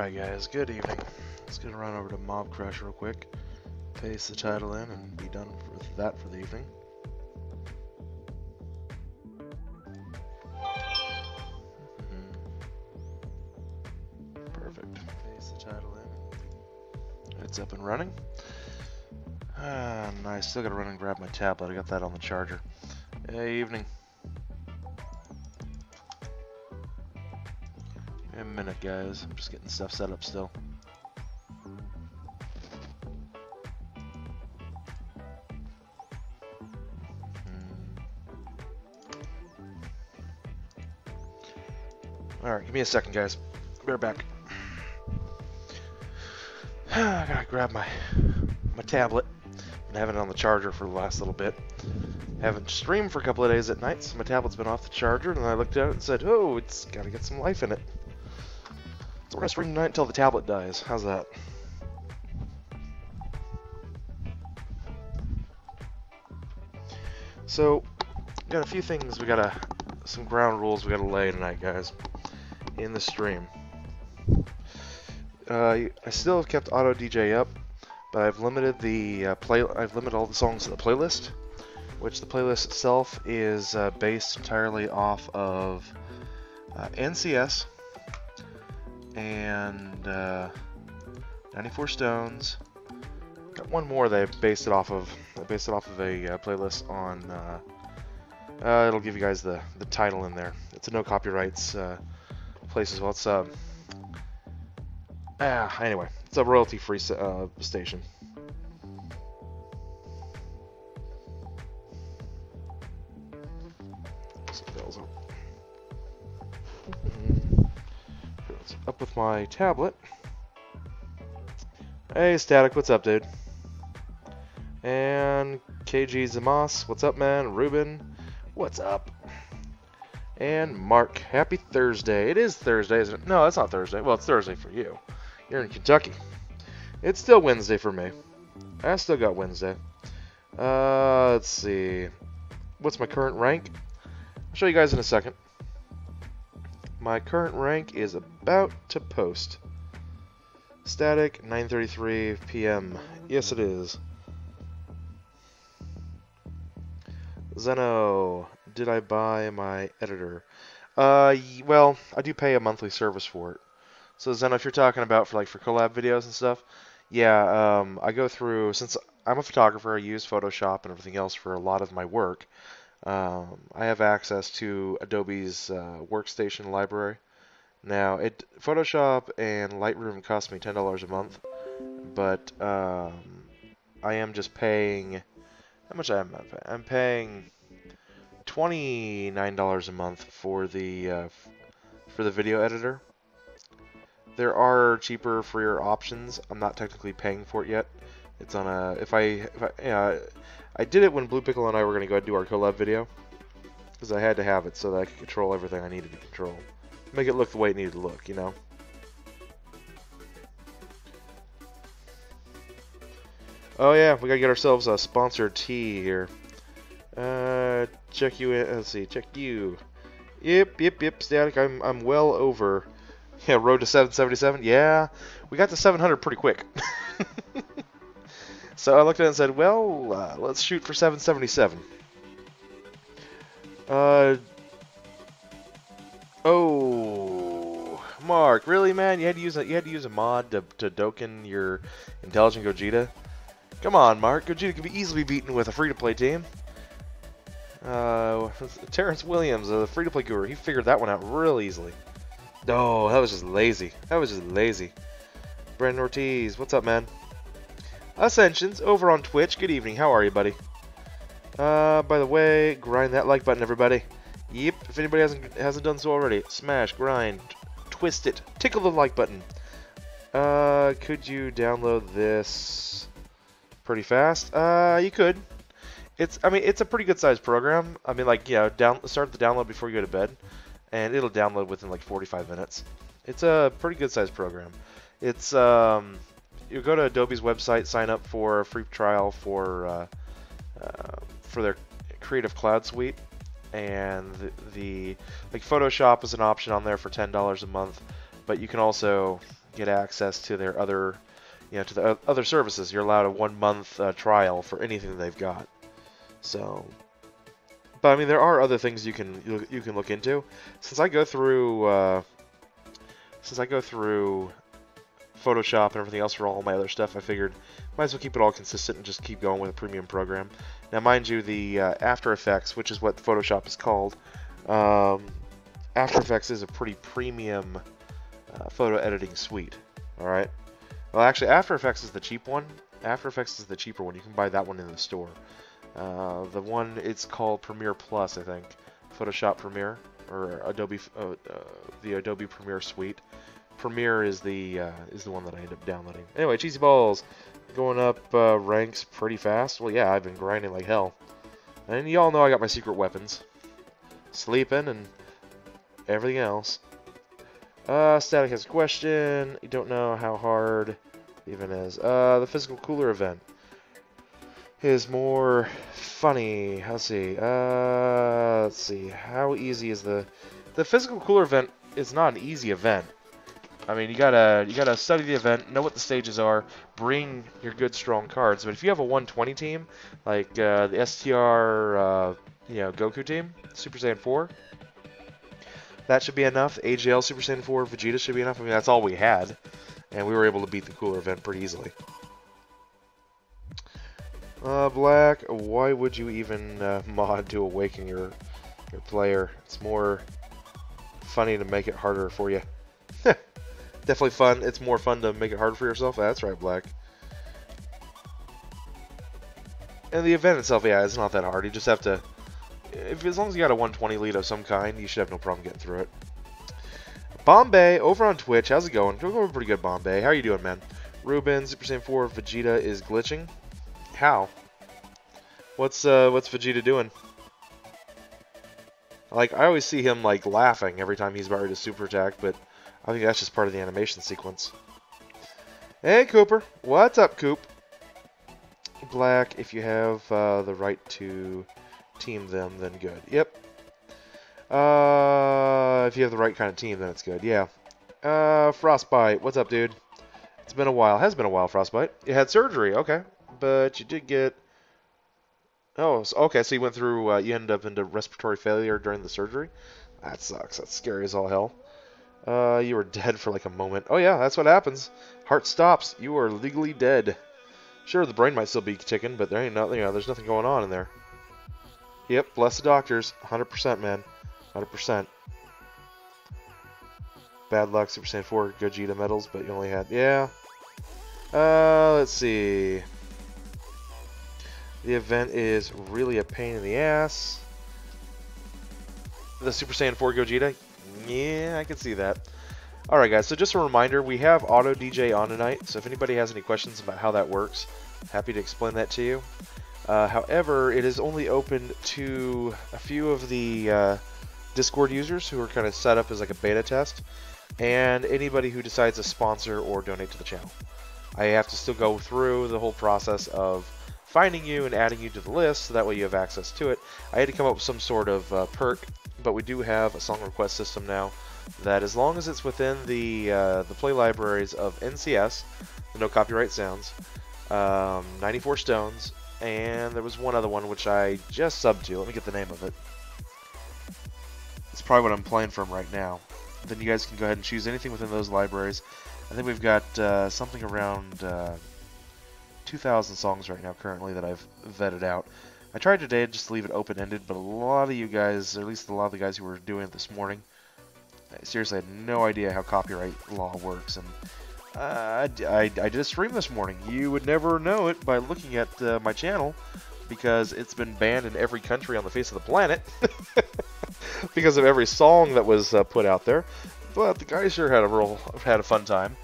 Alright guys, good evening. Let's get run over to Mob Crush real quick, paste the title in, and be done with that for the evening. Perfect. Paste the title in. It's up and running. Nice. Still gotta run and grab my tablet. I got that on the charger. Hey, evening. Give me a minute, guys. I'm just getting stuff set up still. Alright, give me a second, guys. Be right back. I gotta grab my tablet. Been having it on the charger for the last little bit. Haven't streamed for a couple of days at night, so my tablet's been off the charger, and I looked at it and said, oh, it's gotta get some life in it. So we're gonna stream tonight until the tablet dies. How's that? So, got a few things some ground rules we gotta lay tonight, guys, in the stream. I still have kept auto DJ up, but I've limited I've limited all the songs to the playlist, which the playlist itself is based entirely off of NCS and 94 Stones. Got one more that I based it off of. I based it off of a playlist on. It'll give you guys the title in there. It's a no copyrights place as well. It's anyway, it's a royalty-free station. Up with my tablet. Hey, Static, what's up, dude? And KG Zamas, what's up, man? Ruben, what's up? And Mark, happy Thursday. It is Thursday, isn't it? No, it's not Thursday. Well, it's Thursday for you. You're in Kentucky. It's still Wednesday for me. I still got Wednesday. Let's see. What's my current rank? I'll show you guys in a second. My current rank is about to post. Static, 9:33 p.m. Yes, it is. Zeno, did I buy my editor? Well, I do pay a monthly service for it. So Zeno, if you're talking about for collab videos and stuff, yeah, I go through, since I'm a photographer, I use Photoshop and everything else for a lot of my work. I have access to Adobe's workstation library. Now, Photoshop and Lightroom cost me $10 a month, but I am just paying. How much am I paying? I'm paying $29 a month for the video editor. There are cheaper, freer options. I'm not technically paying for it yet. It's on a I did it when Blue Pickle and I were going to go do our collab video, because I had to have it so that I could control everything I needed to control. Make it look the way it needed to look, you know? Oh yeah, we gotta get ourselves a sponsored tea here. Check you in, let's see, check you. Yep, Static, I'm well over. Yeah, road to 777, yeah. We got to 700 pretty quick. So I looked at it and said, well, let's shoot for 777. Oh, Mark, really, man? You had to use a mod to DOKKAN your Intelligent Gogeta? Come on, Mark. Gogeta could be easily beaten with a free-to-play team. Terrence Williams, the free-to-play guru, he figured that one out real easily. No, that was just lazy. Brandon Ortiz, what's up, man? Ascensions, over on Twitch. Good evening. How are you, buddy? By the way, grind that like button, everybody. Yep, if anybody hasn't done so already, smash, grind, twist it, tickle the like button. Could you download this pretty fast? You could. It's a pretty good sized program. I mean, start the download before you go to bed, and it'll download within like 45 minutes. It's a pretty good sized program. It's you go to Adobe's website, sign up for a free trial for their Creative Cloud suite, and the Photoshop is an option on there for $10 a month, but you can also get access to their other, to the other services. You're allowed a 1-month trial for anything they've got. So, but I mean, there are other things you can look into. Since I go through Photoshop and everything else for all my other stuff, I figured might as well keep it all consistent and just keep going with a premium program. Now, mind you, the After Effects, which is what Photoshop is called, After Effects is a pretty premium photo editing suite. All right. Well, actually, After Effects is the cheap one. After Effects is the cheaper one. You can buy that one in the store. The one, it's called Premiere Plus, I think. Photoshop Premiere, or Adobe, the Adobe Premiere suite. Premiere is the one that I end up downloading. Anyway, Cheesy Balls, going up ranks pretty fast. Well, yeah, I've been grinding like hell. And y'all know I got my secret weapons. Sleeping and everything else. Static has a question. You don't know how hard it even is. The physical cooler event is more funny. Let's see. How easy is the physical cooler event? Is not an easy event. I mean, you gotta study the event, know what the stages are, bring your good strong cards. But if you have a 120 team, like the STR, Goku team, Super Saiyan 4, that should be enough. AGL Super Saiyan 4 Vegeta should be enough. I mean, that's all we had, and we were able to beat the cooler event pretty easily. Black, why would you even mod to awaken your player? It's more funny to make it harder for you. Definitely fun. It's more fun to make it hard for yourself. That's right, Black. And the event itself, yeah, it's not that hard. You just have to, as long as you got a 120 lead of some kind, you should have no problem getting through it. Bombay, over on Twitch, how's it going? We're going pretty good, Bombay. How are you doing, man? Ruben, Super Saiyan 4, Vegeta is glitching. How? What's Vegeta doing? Like, I always see him, like, laughing every time he's about ready to super attack, but I think that's just part of the animation sequence. Hey, Cooper. What's up, Coop? Black, if you have the right to team them, then good. Yep. If you have the right kind of team, then it's good. Yeah. Frostbite. What's up, dude? It's been a while. Has been a while, Frostbite. You had surgery. Okay. But you did get... Oh, okay. So you went through... you ended up into respiratory failure during the surgery? That sucks. That's scary as all hell. You were dead for like a moment. Oh yeah, that's what happens. Heart stops. You are legally dead. Sure, the brain might still be ticking, but there ain't nothing. There's nothing going on in there. Yep, bless the doctors. 100%, man. 100%. Bad luck, Super Saiyan 4 Gogeta medals, but you only had... Yeah. Let's see. The event is really a pain in the ass. The Super Saiyan 4 Gogeta? Yeah, I can see that. Alright guys, so just a reminder, we have Auto DJ on tonight, so if anybody has any questions about how that works, happy to explain that to you. However, it is only open to a few of the Discord users who are kind of set up as like a beta test, and anybody who decides to sponsor or donate to the channel. I have to still go through the whole process of finding you and adding you to the list, so that way you have access to it. I had to come up with some sort of perk, but we do have a song request system now that, as long as it's within the play libraries of NCS, the No Copyright Sounds, 94 Stones, and there was one other one which I just subbed to. Let me get the name of it. It's probably what I'm playing from right now. Then you guys can go ahead and choose anything within those libraries. I think we've got something around 2,000 songs right now currently that I've vetted out. I tried today just to leave it open-ended, but a lot of you guys, or at least a lot of the guys who were doing it this morning, I seriously had no idea how copyright law works. And I did a stream this morning. You would never know it by looking at my channel, because it's been banned in every country on the face of the planet because of every song that was put out there. But the guys sure had a fun time.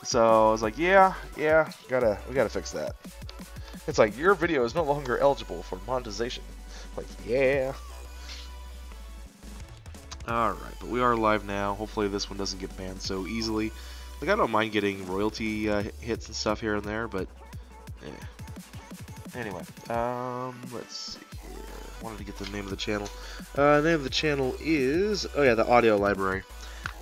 So I was like, yeah, we gotta fix that. It's like, your video is no longer eligible for monetization. Like, yeah. Alright, but we are live now. Hopefully this one doesn't get banned so easily. Like, I don't mind getting royalty hits and stuff here and there, but anyway, let's see here. Wanted to get the name of the channel. The name of the channel is, oh yeah, the audio library.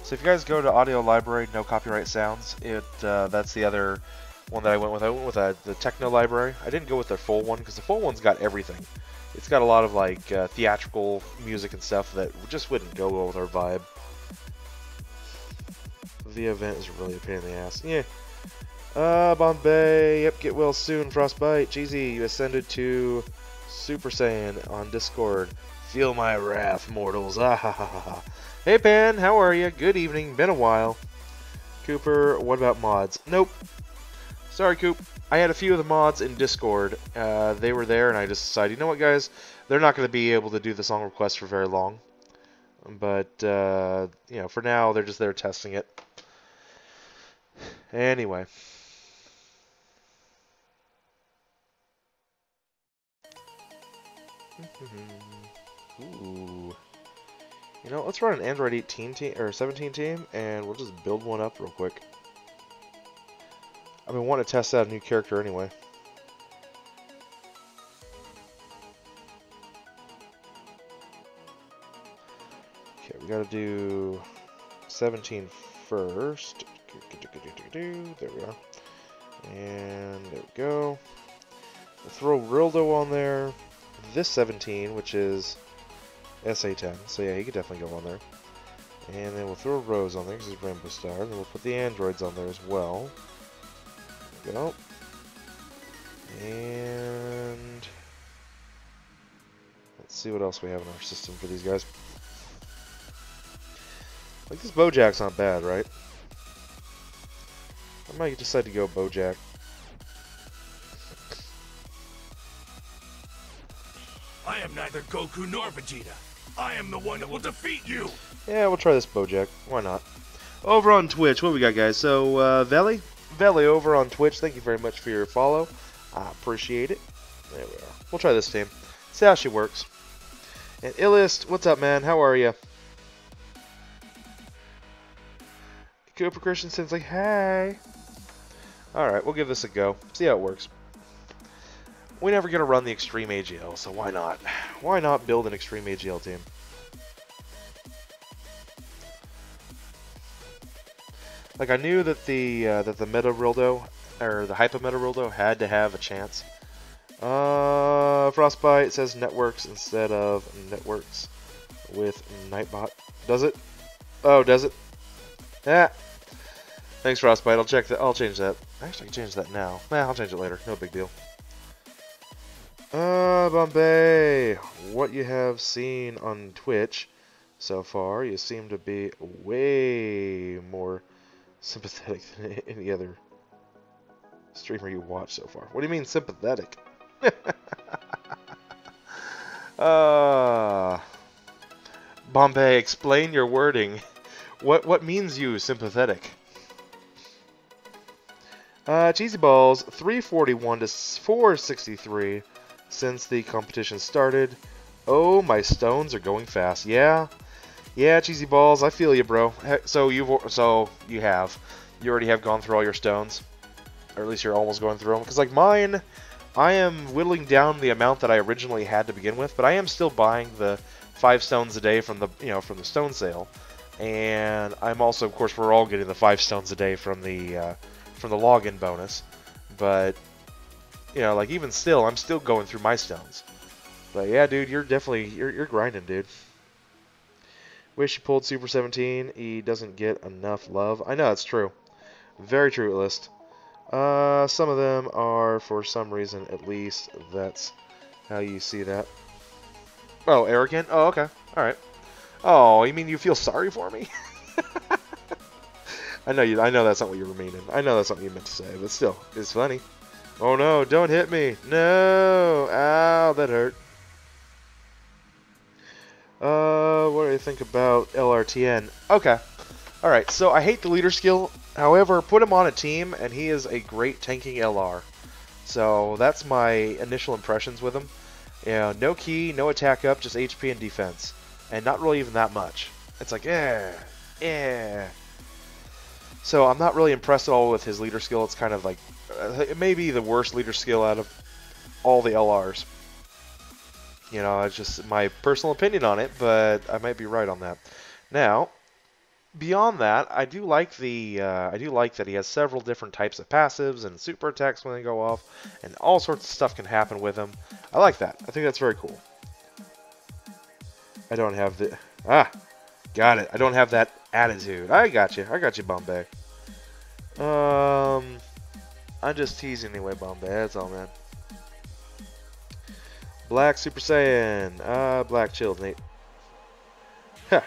So if you guys go to Audio Library, no copyright sounds, that's the other one that I went with. I went with the Techno Library. I didn't go with the full one because the full one's got everything. It's got a lot of like theatrical music and stuff that just wouldn't go well with our vibe. The event is really a pain in the ass. Yeah. Bombay. Yep, get well soon, Frostbite. Cheesy, you ascended to Super Saiyan on Discord. Feel my wrath, mortals. Ah ha ha ha. Hey, Pan, how are you? Good evening. Been a while. Cooper, what about mods? Nope. Sorry, Coop. I had a few of the mods in Discord. They were there, and I just decided, you know what, guys? They're not going to be able to do the song request for very long. But, you know, for now, they're just there testing it. Anyway. Ooh. You know, let's run an Android 18 team or 17 team, and we'll just build one up real quick. I've been wanting to test out a new character anyway. Okay, we gotta do 17 first. There we are. And there we go. We'll throw Rildo on there. This 17, which is SA10. So yeah, he could definitely go on there. And then we'll throw Rose on there because he's Rainbow Star. And then we'll put the androids on there as well. There we go. And let's see what else we have in our system for these guys. Like, this Bojack's not bad, right? I might decide to go Bojack. I am neither Goku nor Vegeta. I am the one that will defeat you! Yeah, we'll try this Bojack. Why not? Over on Twitch, what we got, guys? So, Veli over on Twitch, thank you very much for your follow. I appreciate it. There we are. We'll try this team. See how she works. And Illist, what's up, man? How are you? Cooper Christensen's like, hey. Alright, we'll give this a go. See how it works. We're never going to run the Extreme AGL, so why not? Why not build an Extreme AGL team? Like, I knew that the Meta Rildo, or the Hyper Meta Rildo, had to have a chance. Frostbite says networks instead of networks with Nightbot. Does it? Oh, does it? Yeah. Thanks, Frostbite. I'll check that. I'll change that. Actually, I can change that now. Nah, I'll change it later. No big deal. Bombay. What you have seen on Twitch so far, you seem to be way more sympathetic than any other streamer you watch so far. What do you mean sympathetic? Bombay, explain your wording. What means you sympathetic? Cheesy Balls, 341 to 463 since the competition started. Oh, my stones are going fast. Yeah, Cheesy Balls, I feel you, bro. So you already have gone through all your stones, or at least you're almost going through them. Because like mine, I am whittling down the amount that I originally had to begin with, but I am still buying the 5 stones a day from the stone sale, and I'm also, of course, we're all getting the 5 stones a day from the login bonus. But like even still, I'm still going through my stones. But yeah, dude, you're definitely you're grinding, dude. Wish you pulled Super 17. He doesn't get enough love. I know that's true. Very true, list. Some of them are, for some reason, at least, that's how you see that. Oh, arrogant? Oh, okay. Alright. Oh, you mean you feel sorry for me? I know that's not what you were meaning. I know that's not what you meant to say, but still, it's funny. Oh no, don't hit me. No! Ow, that hurt. What do you think about LRTN? Okay. Alright, so I hate the leader skill. However, put him on a team, and he is a great tanking LR. So that's my initial impressions with him. No key, no attack up, just HP and defense. And not really even that much. It's like, So I'm not really impressed at all with his leader skill. It's kind of like, it may be the worst leader skill out of all the LRs. It's just my personal opinion on it, but I might be right on that. Now, beyond that, I do like that he has several different types of passives and super attacks when they go off, and all sorts of stuff can happen with him. I like that. I think that's very cool. I don't have the got it. I don't have that attitude. I got you. I got you, Bombay. Um, I'm just teasing anyway, Bombay. That's all, man. Black Super Saiyan. Black chilled, Nate. Huh.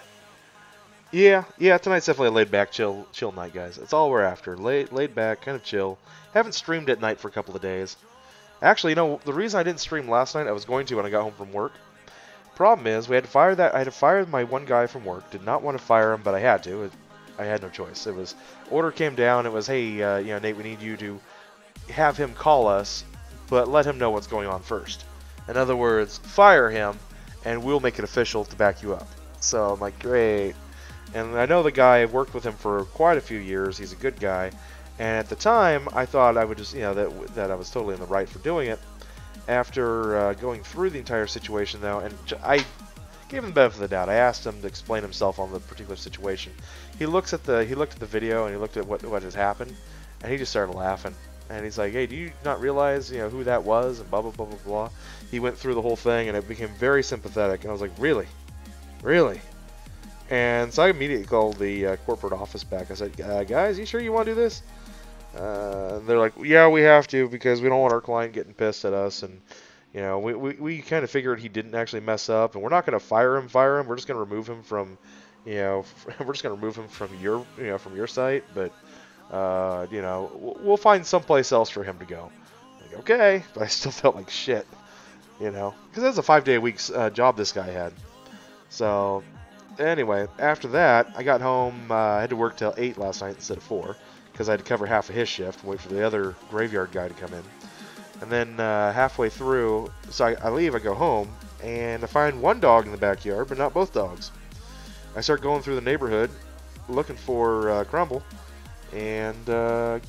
Yeah. Tonight's definitely a laid back, chill night, guys. That's all we're after. Laid back, kind of chill. Haven't streamed at night for a couple of days. Actually, the reason I didn't stream last night, I was going to when I got home from work. Problem is, we had to fire that. I had to fire my one guy from work. Did not want to fire him, but I had to. I had no choice. It was order came down. It was, hey, Nate, we need you to have him call us, but let him know what's going on first. In other words, fire him, and we'll make it official to back you up. So I'm like, great. And I know the guy. I've worked with him for quite a few years. He's a good guy. And at the time, I thought I would just, that I was totally in the right for doing it. After going through the entire situation, though, and I gave him the benefit of the doubt. I asked him to explain himself on the particular situation. He looked at the video and he looked at what has happened, and he just started laughing. And he's like, "Hey, do you not realize who that was?" And blah blah blah blah blah. He went through the whole thing, and it became very sympathetic. And I was like, "Really, really?" And so I immediately called the corporate office back. I said, "Guys, you sure you want to do this?" They're like, "Yeah, we have to because we don't want our client getting pissed at us." And we kind of figured he didn't actually mess up, and we're not going to fire him. We're just going to remove him from, we're just going to remove him from your site. But we'll find someplace else for him to go. Like, okay, but I still felt like shit, because that's a 5-day-a-week job this guy had. So anyway, after that, I got home. I had to work till 8 last night instead of 4 because I had to cover half of his shift and wait for the other graveyard guy to come in. And then halfway through, so I leave, I go home, and I find one dog in the backyard, but not both dogs. I start going through the neighborhood looking for Crumble, and I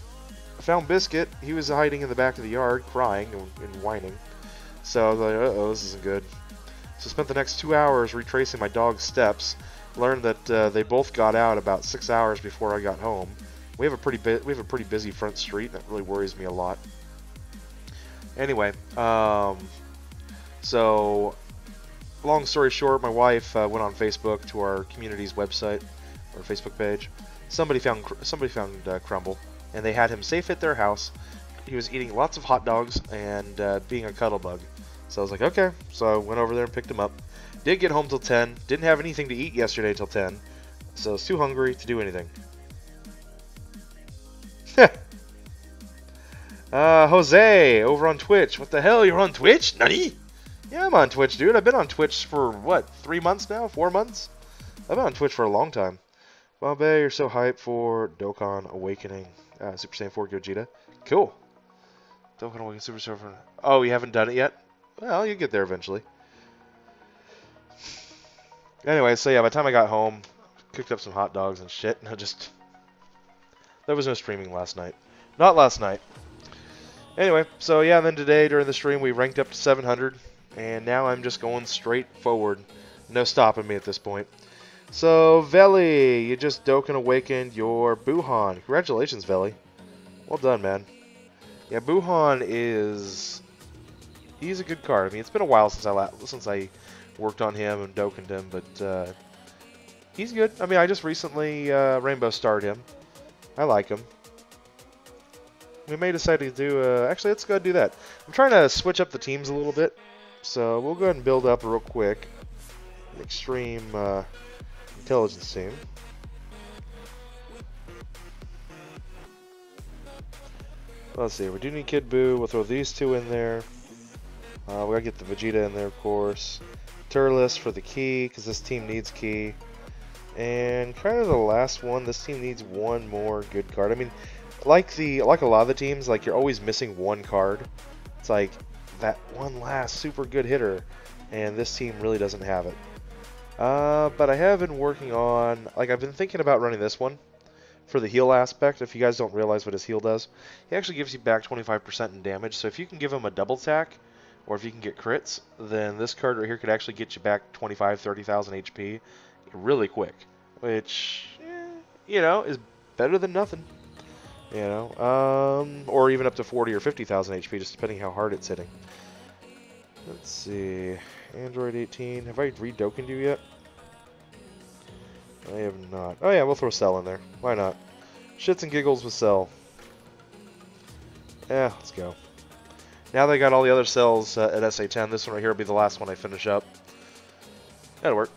found Biscuit. He was hiding in the back of the yard, crying and whining. So I was like, uh-oh, this isn't good. So I spent the next 2 hours retracing my dog's steps. Learned that they both got out about 6 hours before I got home. We have a pretty busy front street, and that really worries me a lot. Anyway, so long story short, my wife went on Facebook to our community's website or Facebook page. Somebody found Crumble, and they had him safe at their house. He was eating lots of hot dogs and being a cuddle bug. So I was like, okay. So I went over there and picked him up. Did get home till 10. Didn't have anything to eat yesterday till 10. So I was too hungry to do anything. Jose, over on Twitch. What the hell? You're on Twitch? Nani? Yeah, I'm on Twitch, dude. I've been on Twitch for, what, 3 months now? 4 months? I've been on Twitch for a long time. Bombay, you're so hyped for Dokkan Awakening. Super Saiyan 4 Gogeta. Cool. Dokkan Awakening Super Surfer. Oh, you haven't done it yet? Well, you get there eventually. Anyway, so yeah, by the time I got home, cooked up some hot dogs and shit, and there was no streaming last night. Not last night. Anyway, so yeah, and then today during the stream we ranked up to 700, and now I'm just going straight forward. No stopping me at this point. So, Veli, you just Dokkan awakened your Buhan. Congratulations, Veli. Well done, man. Yeah, Buhan he's a good card. I mean, it's been a while since I worked on him and Dokkaned him, but he's good. I mean, I just recently Rainbow starred him. I like him. We may decide to do... actually, let's go ahead and do that. I'm trying to switch up the teams a little bit. So we'll go ahead and build up real quick an extreme intelligence team. Let's see. We do need Kid Buu. We'll throw these two in there. We gotta get the Vegeta in there, of course. Turles for the key, because this team needs key. And kind of the last one, this team needs one more good card. I mean... Like a lot of the teams, like you're always missing one card. It's like that one last super good hitter, and this team really doesn't have it. But I have been working on, I've been thinking about running this one for the heal aspect. If you guys don't realize what his heal does, he actually gives you back 25% in damage. So if you can give him a double attack, or if you can get crits, then this card right here could actually get you back 25, 30,000 HP really quick. Which, you know, is better than nothing. You know, or even up to 40 or 50,000 HP, just depending how hard it's hitting. Let's see, Android 18. Have I re-Dokkaned you yet? I have not. Oh yeah, we'll throw Cell in there. Why not? Shits and giggles with Cell. Yeah, let's go. Now they got all the other cells at SA10. This one right here will be the last one I finish up. That'll work.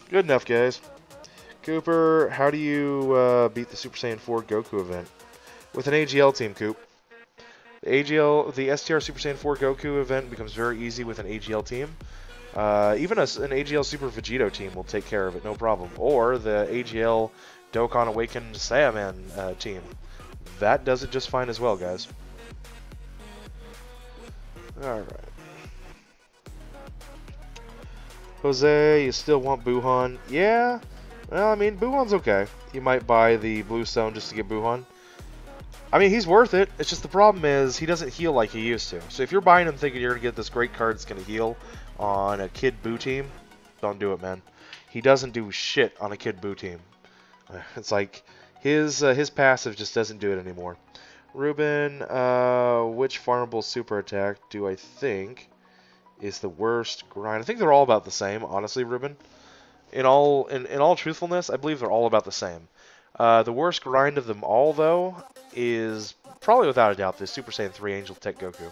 Good enough, guys. Cooper, how do you beat the Super Saiyan 4 Goku event? With an AGL team, Coop. The STR Super Saiyan 4 Goku event becomes very easy with an AGL team. Even an AGL Super Vegito team will take care of it, no problem. Or the AGL Dokkan Awakened Saiyaman team. That does it just fine as well, guys. Alright. Jose, you still want Buhan? Yeah. Well, I mean, Buhan's okay. You might buy the Blue Stone just to get Buhan. I mean, he's worth it. It's just the problem is he doesn't heal like he used to. So if you're buying him thinking you're going to get this great card that's going to heal on a Kid Buu team, don't do it, man. He doesn't do shit on a Kid Buu team. It's like his passive just doesn't do it anymore. Ruben, which farmable super attack do I think is the worst grind? I think they're all about the same, honestly, Ruben. In all truthfulness, I believe they're all about the same. The worst grind of them all, though, is probably without a doubt the Super Saiyan 3 Angel Tech Goku.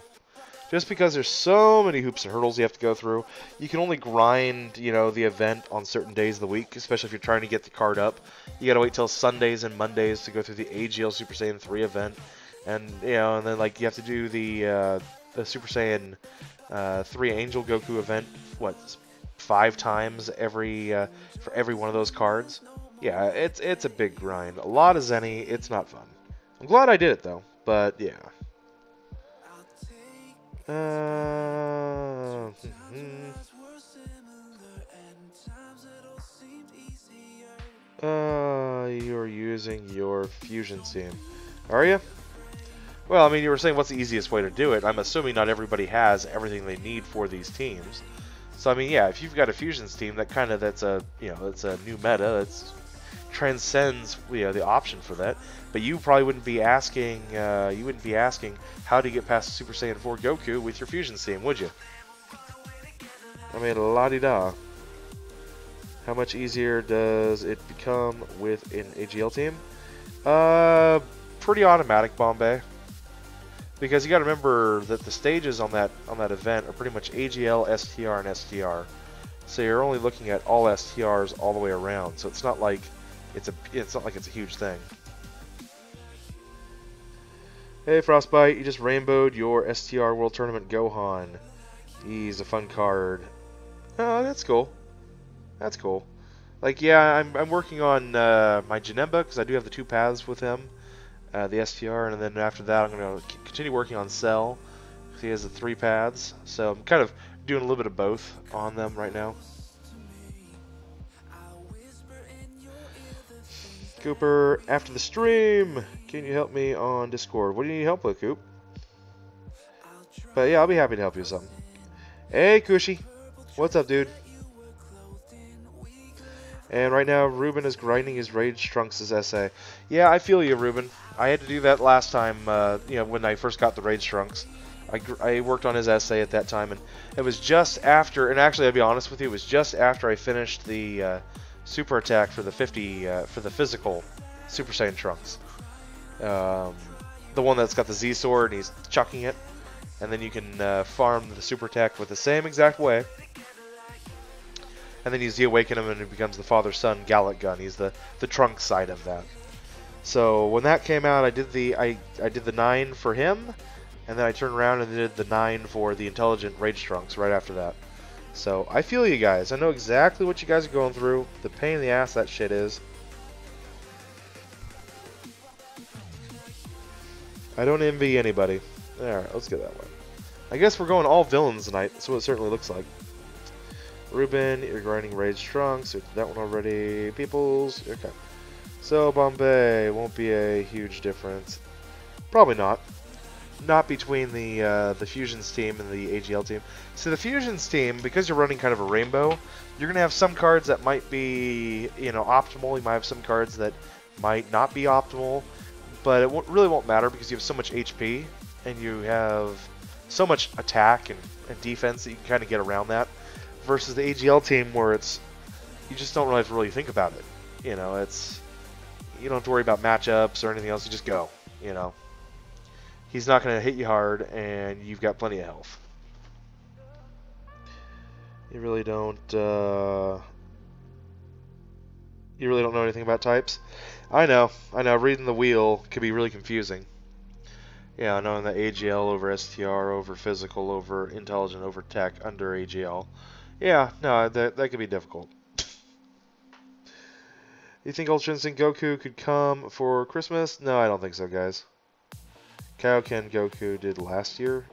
Just because there's so many hoops and hurdles you have to go through. You can only grind, you know, the event on certain days of the week, especially if you're trying to get the card up. You gotta wait till Sundays and Mondays to go through the AGL Super Saiyan 3 event. And, you know, and then, like, you have to do the Super Saiyan 3 Angel Goku event, what, 5 times for every one of those cards? Yeah, it's a big grind. A lot of Zenny, it's not fun. I'm glad I did it, though, but, yeah. You're using your fusion team. Are you? Well, I mean, you were saying what's the easiest way to do it. I'm assuming not everybody has everything they need for these teams. So, I mean, yeah, if you've got a fusions team, that's a new meta. That's transcends, you know, the option for that. But you probably wouldn't be asking how to get past Super Saiyan 4 Goku with your fusion team, would you? I mean, la-di-da. How much easier does it become with an AGL team? Pretty automatic, Bombay. Because you got to remember that the stages on that event are pretty much AGL, STR, and STR. So you're only looking at all STRs all the way around. So it's not like it's a huge thing. Hey Frostbite, you just rainbowed your STR World Tournament Gohan. He's a fun card. Oh, that's cool. That's cool. Like, yeah, I'm working on my Janemba because I do have the 2 paths with him. The STR, and then after that I'm going to continue working on Cell. He has the 3 paths, so I'm kind of doing a little bit of both on them right now. Cooper, after the stream, can you help me on Discord? What do you need help with, Coop? But yeah, I'll be happy to help you with something. Hey, Cushy. What's up, dude? And right now, Ruben is grinding his Rage Trunks' essay. Yeah, I feel you, Ruben. I had to do that last time, you know, when I first got the Rage Trunks. I worked on his essay at that time, and it was just after, and actually, I'll be honest with you, it was just after I finished the super attack for the for the physical Super Saiyan Trunks. The one that's got the Z sword, and he's chucking it, and then you can farm the super attack with the same exact way. And then you Z-awaken him and it becomes the father-son Gallic gun. He's the trunk side of that. So when that came out, I did the 9 for him, and then I turned around and did the 9 for the intelligent Rage Trunks right after that. So I feel you guys. I know exactly what you guys are going through. The pain in the ass that shit is. I don't envy anybody. Alright, let's get that one. I guess we're going all villains tonight. That's what it certainly looks like. Ruben, you're grinding Rage Trunks. That one already. Peoples. Okay. So, Bombay won't be a huge difference. Probably not. not between the Fusions team and the AGL team. So the Fusions team, because you're running kind of a rainbow, you're going to have some cards that might be, optimal. You might have some cards that might not be optimal, but it really won't matter because you have so much HP and you have so much attack and defense that you can kind of get around that. Versus the AGL team where you just don't really have to really think about it. You don't have to worry about matchups or anything else. You just go. He's not going to hit you hard, and you've got plenty of health. You really don't. You really don't know anything about types. I know. Reading the wheel can be really confusing. Yeah, knowing that AGL over STR over physical over intelligent over tech under AGL. Yeah, no, that could be difficult. You think Ultra Instinct Goku could come for Christmas? No, I don't think so, guys. Kaioken Goku did last year.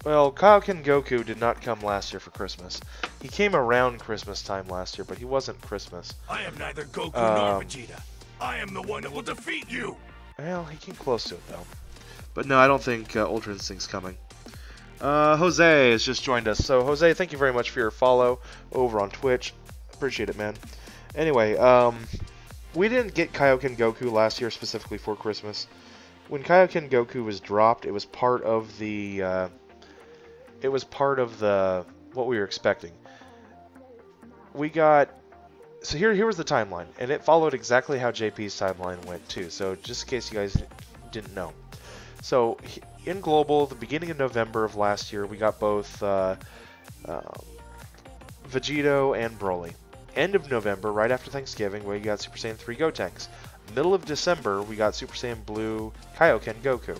Well, Kaioken Goku did not come last year for Christmas. He came around Christmas time last year, but he wasn't Christmas. I am neither Goku nor Vegeta. I am the one that will defeat you. Well, he came close to it, though. But no, I don't think Ultra Instinct's coming. Jose has just joined us. So, Jose, thank you very much for your follow over on Twitch. Appreciate it, man. Anyway, we didn't get Kaioken Goku last year specifically for Christmas. When Kaioken Goku was dropped, it was part of the... what we were expecting. We got... So here was the timeline, and it followed exactly how JP's timeline went, too. So just in case you guys didn't know. So in Global, the beginning of November of last year, we got both Vegito and Broly. End of November, right after Thanksgiving, we got Super Saiyan 3 Gotenks. Middle of December, we got Super Saiyan Blue Kaioken Goku.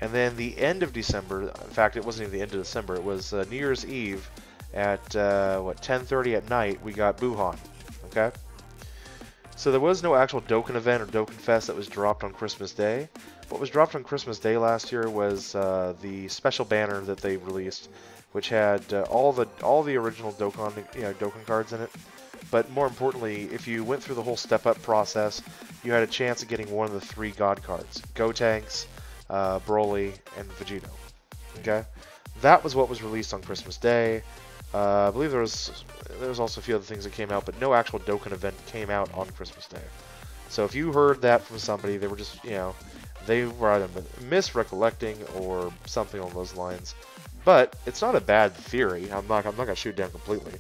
And then the end of December, in fact, it wasn't even the end of December, it was New Year's Eve at, 10:30 at night, we got Buhan. Okay? So there was no actual Dokkan event or Dokkan Fest that was dropped on Christmas Day. What was dropped on Christmas Day last year was the special banner that they released, which had all the original Dokkan cards in it. But more importantly, if you went through the whole step-up process, you had a chance of getting one of the 3 God cards: Gotenks, Broly, and Vegito. Okay, that was what was released on Christmas Day. I believe there was also a few other things that came out, but no actual Dokkan event came out on Christmas Day. So if you heard that from somebody, they were just, they were either misrecollecting or something on those lines. But it's not a bad theory. I'm not gonna shoot down completely.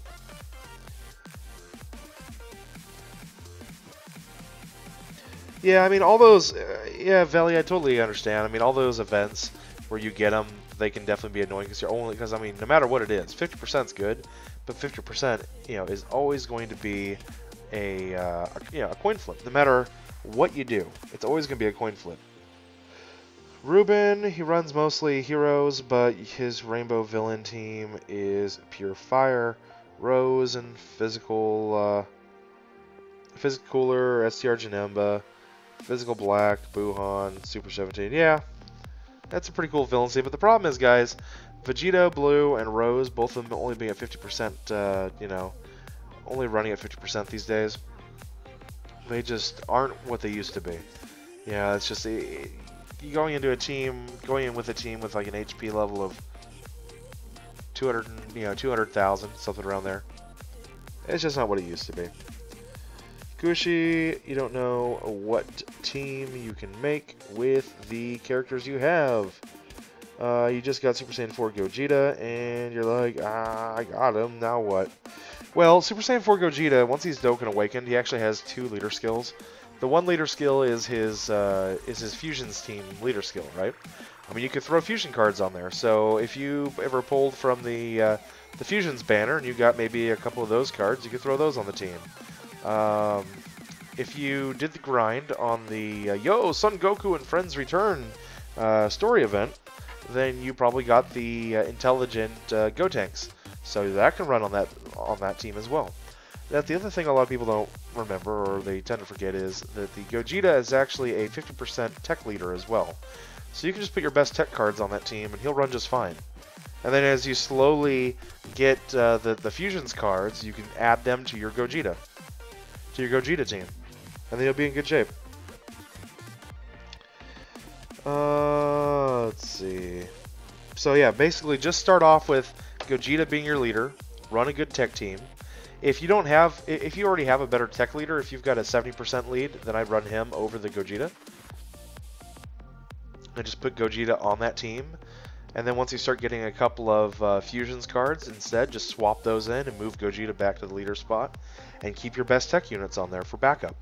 Yeah, I mean, all those, yeah, Veli, I totally understand. I mean, all those events where you get them, they can definitely be annoying because I mean, no matter what it is, 50% is good, but 50%, is always going to be a coin flip. No matter what you do, it's always going to be a coin flip. Ruben, he runs mostly heroes, but his rainbow villain team is pure fire. Rose and physical cooler, STR Janemba, physical black, Buhan, Super 17. Yeah, that's a pretty cool villain team. But the problem is, guys, Vegito, Blue, and Rose, both of them only being at 50%, only running at 50% these days. They just aren't what they used to be. Yeah, it's just going in with a team with like an HP level of 200,000, something around there. It's just not what it used to be. Gushi, you don't know what team you can make with the characters you have. You just got Super Saiyan 4 Gogeta, and you're like, I got him, now what? Well, Super Saiyan 4 Gogeta, once he's Dokkan Awakened, he actually has 2 leader skills. The one leader skill is his Fusions team leader skill, right? I mean, you could throw fusion cards on there. So if you ever pulled from the Fusions banner and you got maybe a couple of those cards, you could throw those on the team. If you did the grind on the Yo, Son Goku and Friends Return story event, then you probably got the intelligent Gotenks. So that can run on that team as well. That the other thing a lot of people don't remember, or they tend to forget, is that the Gogeta is actually a 50% tech leader as well. So you can just put your best tech cards on that team, and he'll run just fine. And then as you slowly get the fusions cards, you can add them to your Gogeta team, and then you'll be in good shape. Let's see. So yeah, basically just start off with Gogeta being your leader, run a good tech team. If you already have a better tech leader, if you've got a 70% lead, then I'd run him over the Gogeta. And just put Gogeta on that team. And then once you start getting a couple of fusions cards, instead just swap those in and move Gogeta back to the leader spot. And keep your best tech units on there for backup.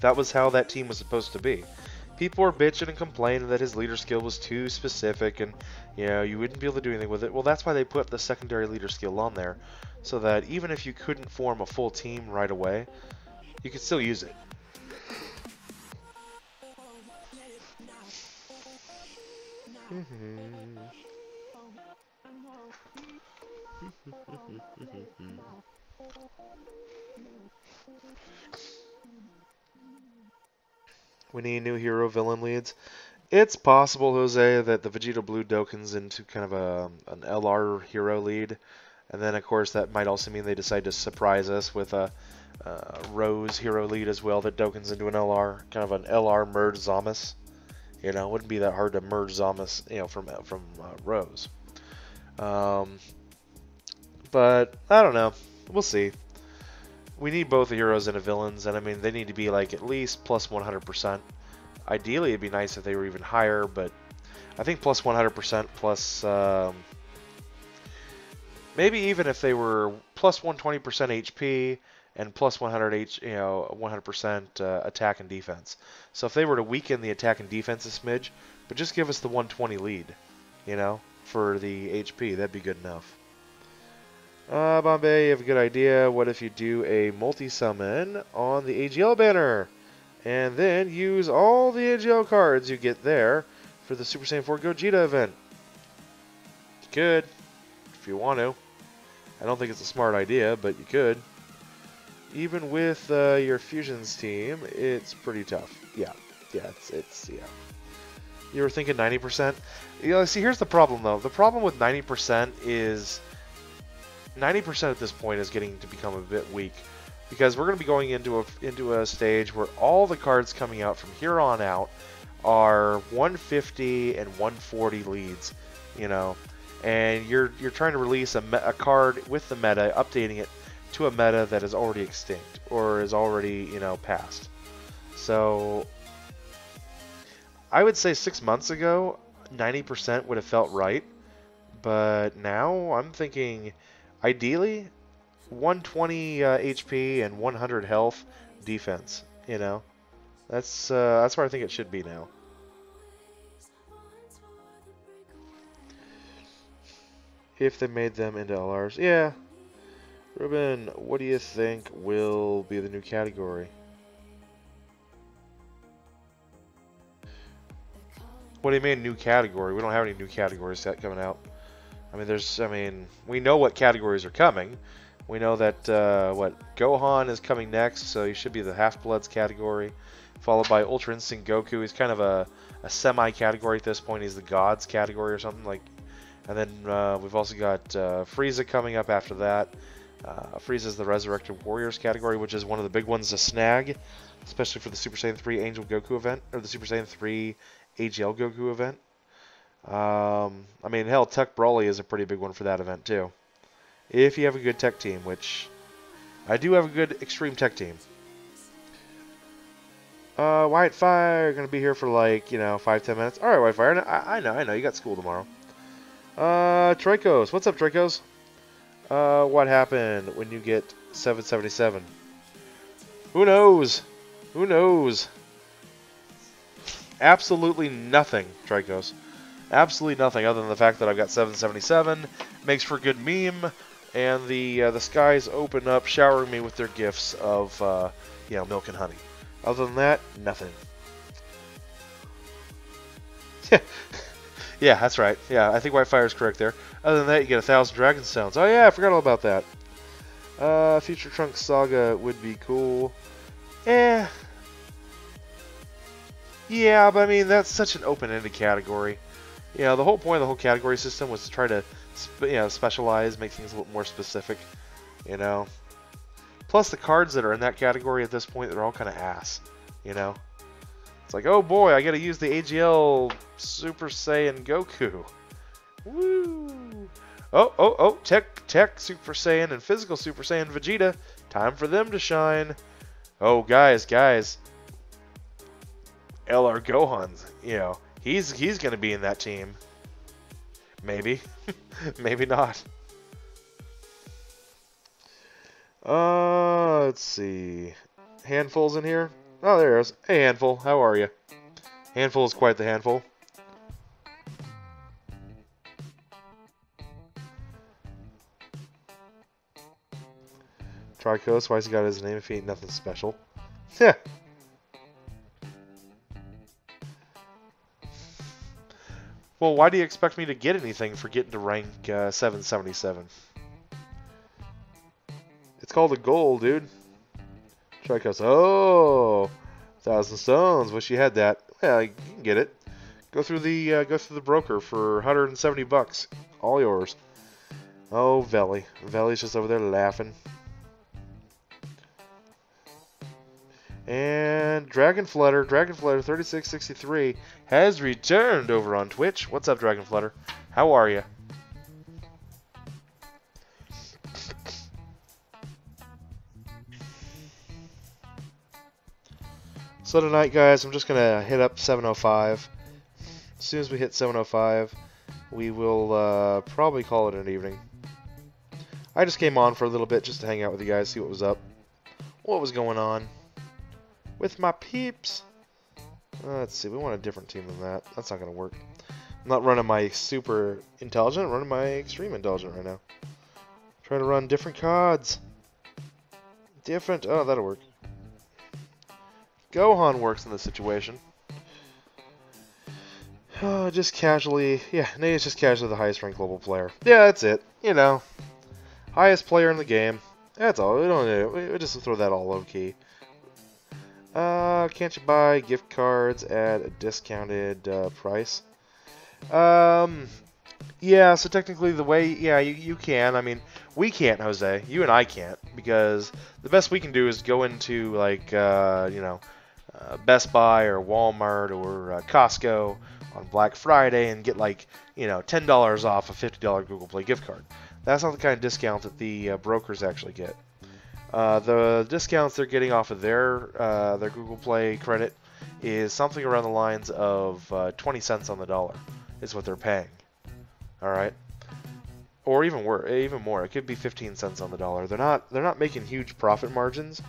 That was how that team was supposed to be. People were bitching and complaining that his leader skill was too specific and, you know, you wouldn't be able to do anything with it. Well, that's why they put the secondary leader skill on there, so that even if you couldn't form a full team right away, you could still use it. We need new hero villain leads. It's possible, Jose, that the Vegeta Blue Dokkan's into kind of an LR hero lead. And then, of course, that might also mean they decide to surprise us with a Rose hero lead as well, that Dokkan's into an LR, kind of an LR merge Zamas. You know, it wouldn't be that hard to merge Zamas, you know, from Rose. But, I don't know. We'll see. We need both the heroes and the villains, and I mean, they need to be like at least plus 100%. Ideally, it'd be nice if they were even higher, but I think plus 100% plus maybe even if they were plus 120% HP and plus 100% attack and defense. So if they were to weaken the attack and defense a smidge, but just give us the 120 lead, you know, for the HP, that'd be good enough. Bombay, you have a good idea. What if you do a multi-summon on the AGL banner? And then use all the AGL cards you get there for the Super Saiyan 4 Gogeta event. You could, if you want to. I don't think it's a smart idea, but you could. Even with your Fusions team, it's pretty tough. Yeah, yeah. You were thinking 90%? You know, see, here's the problem, though. The problem with 90% is 90% at this point is getting to become a bit weak. Because we're going to be going into a stage where all the cards coming out from here on out are 150 and 140 leads, you know, and you're trying to release a card with the meta, updating it to a meta that is already extinct or is already, you know, past. So I would say 6 months ago, 90% would have felt right, but now I'm thinking ideally 120 HP and 100 health defense, you know. That's where I think it should be now. If they made them into LRs. Yeah. Ruben, what do you think will be the new category? What do you mean new category? We don't have any new categories yet coming out. I mean, we know what categories are coming. We know that, Gohan is coming next, so he should be the Half-Bloods category, followed by Ultra Instinct Goku. He's kind of a semi-category at this point. He's the Gods category or something like. And then we've also got Frieza coming up after that. Frieza's the Resurrected Warriors category, which is one of the big ones to snag, especially for the Super Saiyan 3 Angel Goku event, or the Super Saiyan 3 AGL Goku event. I mean, hell, Tech Broly is a pretty big one for that event, too. If you have a good tech team, which I do have a good extreme tech team. White Fire, gonna be here for like, 5-10 minutes. Alright, White Fire, I know, you got school tomorrow. Tricos, what's up, Tricos? What happened when you get 777? Who knows? Who knows? Absolutely nothing, Tricos. Absolutely nothing other than the fact that I've got 777. Makes for a good meme. And the skies open up, showering me with their gifts of, milk and honey. Other than that, nothing. Yeah, that's right. Yeah, I think Whitefire is correct there. Other than that, you get 1,000 Dragon Stones. Oh yeah, I forgot all about that. Future Trunks Saga would be cool. Eh. Yeah, but I mean, that's such an open-ended category. You know, the whole point of the whole category system was to try to, specialize, make things a little more specific, you know. Plus, the cards that are in that category at this point, they're all kind of ass, you know. It's like, oh boy, I gotta use the AGL Super Saiyan Goku. Woo! Oh, Tech Super Saiyan and Physical Super Saiyan Vegeta. Time for them to shine. Oh, guys. LR Gohan's, he's gonna be in that team. Maybe. Maybe not. Let's see. Handful's in here? Oh, there it is. Hey, Handful. How are you? Handful is quite the handful. Tricos, why's he got his name if he ain't nothing special? Yeah. Well, why do you expect me to get anything for getting to rank 777? It's called a goal, dude. Tricos, oh, 1,000 stones. Wish you had that. Yeah, you can get it. Go through the broker for 170 bucks. All yours. Oh, Veli. Veli's just over there laughing. And Dragonflutter 3663 has returned over on Twitch. What's up, Dragonflutter? How are you? So tonight, guys, I'm just gonna hit up 705. As soon as we hit 705, we will probably call it an evening. I just came on for a little bit just to hang out with you guys, see what was up, what was going on with my peeps. Let's see, we want a different team than that. That's not going to work. I'm not running my super intelligent, I'm running my extreme intelligent right now. Trying to run different cards. Different, oh, that'll work. Gohan works in this situation. Just casually, yeah, Nate's just casually the highest ranked global player. Yeah, that's it, you know. Highest player in the game. That's all, we don't need it. We just throw that all low key. Can't you buy gift cards at a discounted price? Yeah, so technically the way, yeah, you can. I mean, we can't, Jose. You and I can't, because the best we can do is go into, like, Best Buy or Walmart or Costco on Black Friday and get, like, $10 off a $50 Google Play gift card. That's not the kind of discount that the brokers actually get. The discounts they're getting off of their Google Play credit is something around the lines of 20 cents on the dollar is what they're paying. All right, or even more. It could be 15 cents on the dollar. They're not making huge profit margins,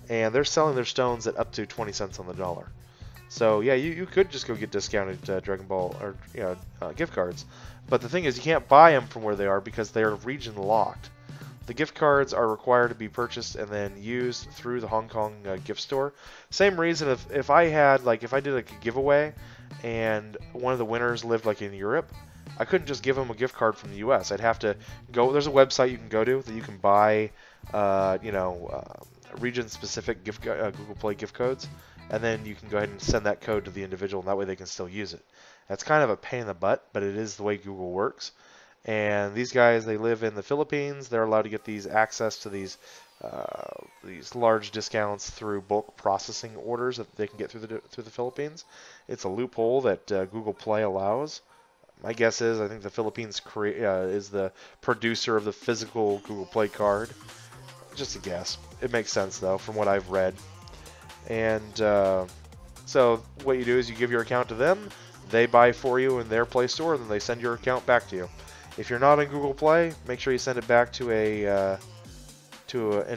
and they're selling their stones at up to 20 cents on the dollar. So yeah, you could just go get discounted Dragon Ball or gift cards, but the thing is you can't buy them from where they are because they are region locked. The gift cards are required to be purchased and then used through the Hong Kong gift store. Same reason if I did like a giveaway and one of the winners lived like in Europe, I couldn't just give them a gift card from the U.S. I'd have to go. There's a website you can go to that you can buy, region-specific Google Play gift codes, and then you can go ahead and send that code to the individual, and that way they can still use it. That's kind of a pain in the butt, but it is the way Google works. And these guys, they live in the Philippines. They're allowed to get these access to these large discounts through bulk processing orders that they can get through the Philippines. It's a loophole that Google Play allows. My guess is I think the Philippines is the producer of the physical Google Play card. Just a guess. It makes sense though from what I've read. And so what you do is you give your account to them. They buy for you in their Play Store, and then they send your account back to you. If you're not in Google Play, make sure you send it back to an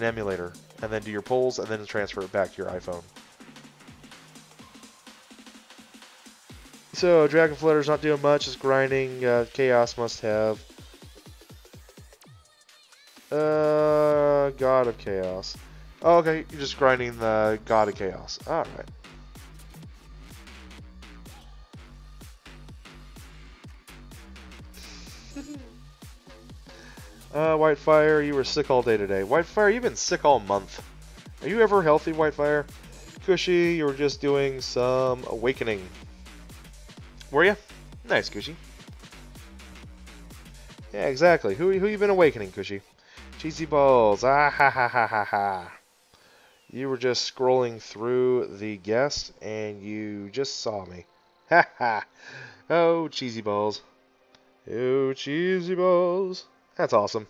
emulator, and then do your polls, and then transfer it back to your iPhone. So Dragonflutter's not doing much, just grinding. Chaos must have. God of Chaos. Oh, okay, you're just grinding the God of Chaos. All right. Whitefire, you were sick all day today. Whitefire, you've been sick all month. Are you ever healthy, Whitefire? Cushy, you were just doing some awakening. Were you? Nice, Cushy. Yeah, exactly. Who you been awakening, Cushy? Cheesy balls. Ah ha ha ha ha ha. You were just scrolling through the guest and you just saw me. Ha ha. Oh, cheesy balls. Oh, cheesy balls. That's awesome.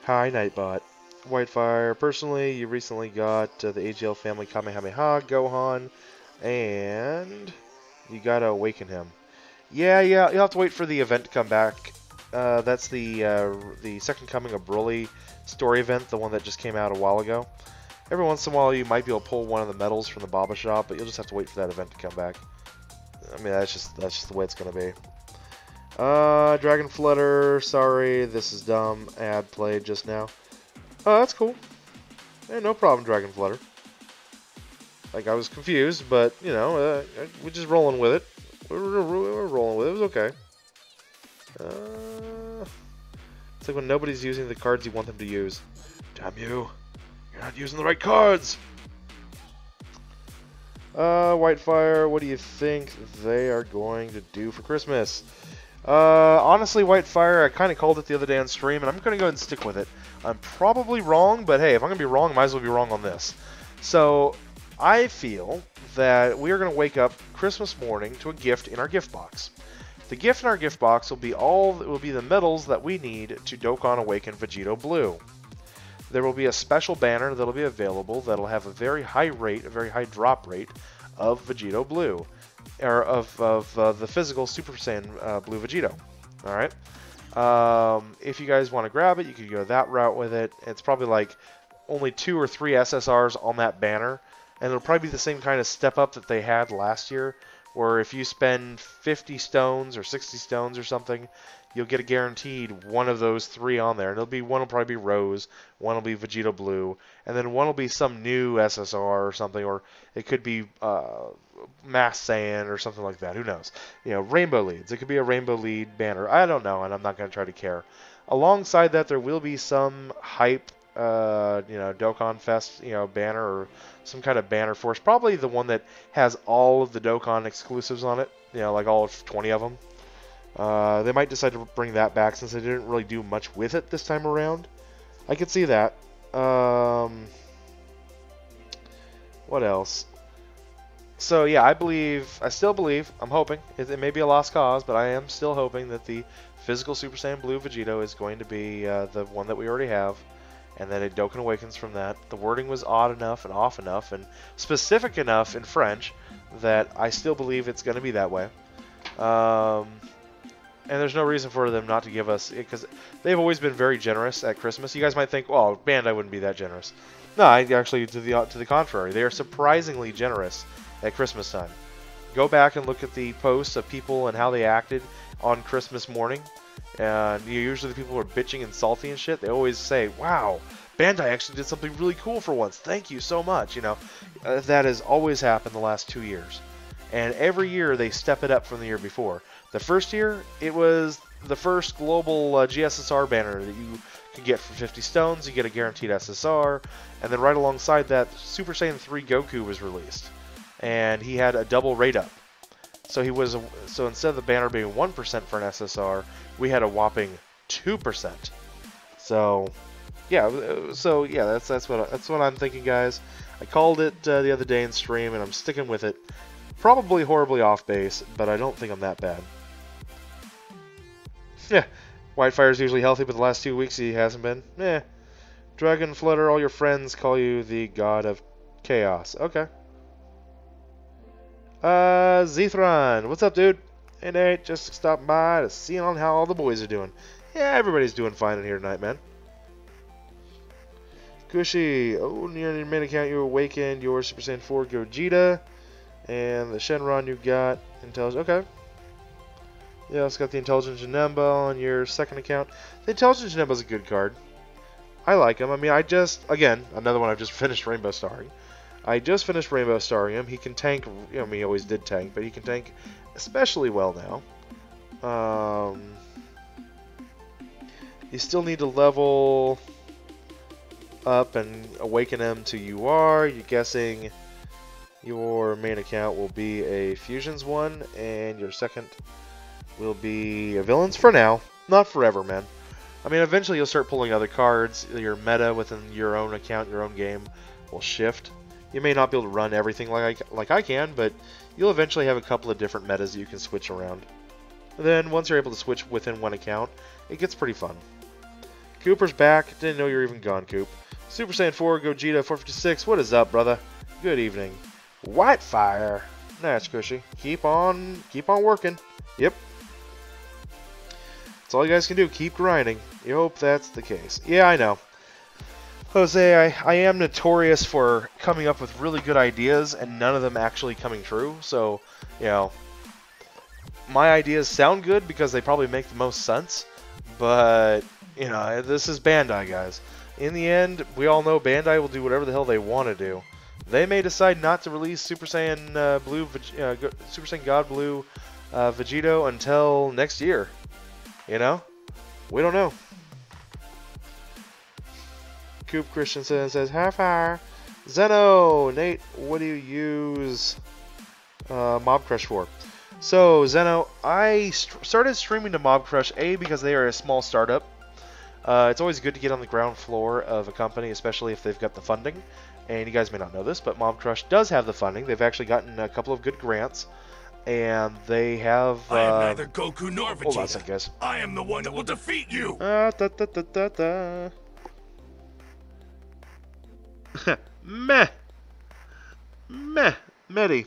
Hi, Nightbot. Whitefire, personally, you recently got the AGL family Kamehameha Gohan, and you gotta awaken him. Yeah, you'll have to wait for the event to come back. That's the Second Coming of Broly story event, the one that just came out a while ago. Every once in a while, you might be able to pull one of the medals from the Baba shop, but you'll just have to wait for that event to come back. I mean, that's just the way it's gonna be. Dragon Flutter, sorry, this is dumb. Ad played just now. Oh, that's cool. Yeah, no problem, Dragon Flutter. Like, I was confused, but, you know, we're just rolling with it. We're rolling with it. It was okay. It's like when nobody's using the cards you want them to use. Damn you. You're not using the right cards! Whitefire, what do you think they are going to do for Christmas? Honestly, Whitefire, I kind of called it the other day on stream, and I'm going to go ahead and stick with it. I'm probably wrong, but hey, if I'm going to be wrong, I might as well be wrong on this. So, I feel that we are going to wake up Christmas morning to a gift in our gift box. The gift in our gift box will be the medals that we need to Dokkan Awaken Vegito Blue. There will be a special banner that will be available that will have a very high rate, a very high drop rate of Vegito Blue, or of the physical Super Saiyan Blue Vegito. All right. If you guys want to grab it, you could go that route with it. It's probably like only 2 or 3 SSRs on that banner, and it'll probably be the same kind of step up that they had last year, where if you spend 50 stones or 60 stones or something, you'll get a guaranteed one of those 3 on there. And one will probably be Rose, one will be Vegito Blue, and then one will be some new SSR or something, or it could be Mass Saiyan or something like that. Who knows? You know, Rainbow Leads. It could be a Rainbow Lead banner. I don't know, and I'm not going to try to care. Alongside that, there will be some hype, Dokkan Fest, banner or some kind of banner force. Probably the one that has all of the Dokkan exclusives on it. Like all 20 of them. They might decide to bring that back since they didn't really do much with it this time around. I could see that. What else? So yeah, I still believe, I'm hoping, it may be a lost cause, but I am still hoping that the physical Super Saiyan Blue Vegito is going to be the one that we already have, and then it Dokkan Awakens from that. The wording was odd enough and off enough and specific enough in French that I still believe it's going to be that way. And there's no reason for them not to give us, because they've always been very generous at Christmas. You guys might think, well, Bandai wouldn't be that generous. No, actually, to the contrary, they are surprisingly generous at Christmas time. Go back and look at the posts of people and how they acted on Christmas morning. And usually the people who are bitching and salty and shit, they always say, wow, Bandai actually did something really cool for once. Thank you so much. That has always happened the last 2 years. And every year they step it up from the year before. The first year, it was the first global GSSR banner that you could get for 50 stones. You get a guaranteed SSR. And then right alongside that, Super Saiyan 3 Goku was released. And he had a double rate up. So instead of the banner being 1% for an SSR, we had a whopping 2%. So yeah, that's what I'm thinking, guys. I called it the other day in stream, and I'm sticking with it. Probably horribly off base, but I don't think I'm that bad. Yeah, Whitefire's usually healthy, but the last 2 weeks he hasn't been. Dragon Flutter, all your friends call you the god of chaos. Okay. Zethron, what's up, dude? Hey, Nate, just stopping by to see on how all the boys are doing. Yeah, everybody's doing fine in here tonight, man. Cushy, near your main account, you awakened your Super Saiyan 4 Gogeta, and the Shenron you got intelligent. Okay. Yeah, it's got the Intelligent Janemba on your second account. The Intelligent Janemba's a good card. I like him. I mean, again, another one I've just finished Rainbow Starring. I just finished Rainbow Starring him. He can tank, I mean, he always did tank, but he can tank especially well now. You still need to level up and awaken him to UR. You're guessing your main account will be a Fusions one, and your second will be a Villains for now. Not forever, man. I mean, eventually you'll start pulling other cards. Your meta within your own account, your own game, will shift. You may not be able to run everything like I can, but you'll eventually have a couple of different metas that you can switch around. And then once you're able to switch within one account, it gets pretty fun. Cooper's back. Didn't know you were even gone, Coop. Super Saiyan 4, Gogeta 456. What is up, brother? Good evening. Whitefire. That's cushy. Keep on working. Yep. That's all you guys can do. Keep grinding. You hope that's the case. Yeah, I know. Jose, I am notorious for coming up with really good ideas and none of them actually coming true. So, you know, my ideas sound good because they probably make the most sense. But, you know, this is Bandai, guys. In the end, we all know Bandai will do whatever the hell they want to do. They may decide not to release Super Saiyan Super Saiyan God Blue Vegito until next year. You know? We don't know. Coop Christensen says, "Hi, fire. Zeno, Nate, what do you use Mob Crush for?" So, Zeno, I started streaming to Mob Crush, A, because they are a small startup. It's always good to get on the ground floor of a company, especially if they've got the funding. And you guys may not know this, but Mob Crush does have the funding. They've actually gotten a couple of good grants. And they have... I am neither Goku nor Vegeta. Hold on a second, guys. I am the one that will defeat you. Meh. Medi.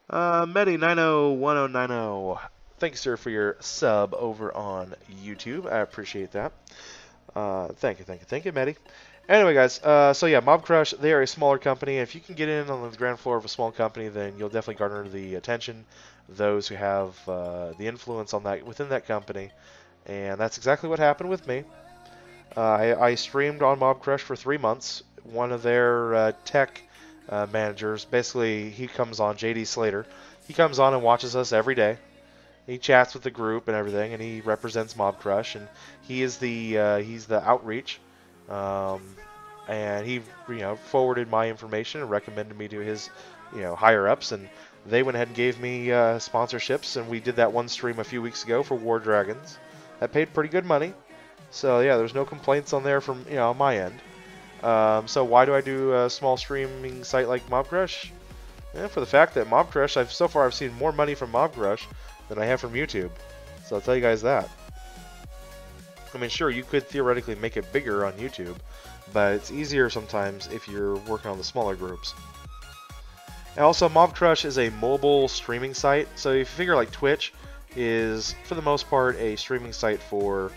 Medi901090. Thank you, sir, for your sub over on YouTube. I appreciate that. Thank you, Medi. Anyway, guys, so yeah, Mob Crush, they are a smaller company. If you can get in on the ground floor of a small company, then you'll definitely garner the attention of those who have the influence on that within that company. And that's exactly what happened with me. I streamed on Mob Crush for 3 months. One of their tech managers, basically, he comes on, JD Slater. He comes on and watches us every day. He chats with the group and everything, and he represents Mob Crush, and he is he's the outreach. And he, forwarded my information and recommended me to his, higher ups, and they went ahead and gave me sponsorships, and we did that one stream a few weeks ago for War Dragons. That paid pretty good money, so yeah, there's no complaints on there from my end. So why do I do a small streaming site like Mob Crush? Yeah, for the fact that Mob Crush, so far I've seen more money from Mob Crush than I have from YouTube, so I'll tell you guys that. I mean, sure, you could theoretically make it bigger on YouTube, but it's easier sometimes if you're working on the smaller groups. And also, Mob Crush is a mobile streaming site, so if you figure like Twitch is, for the most part, a streaming site for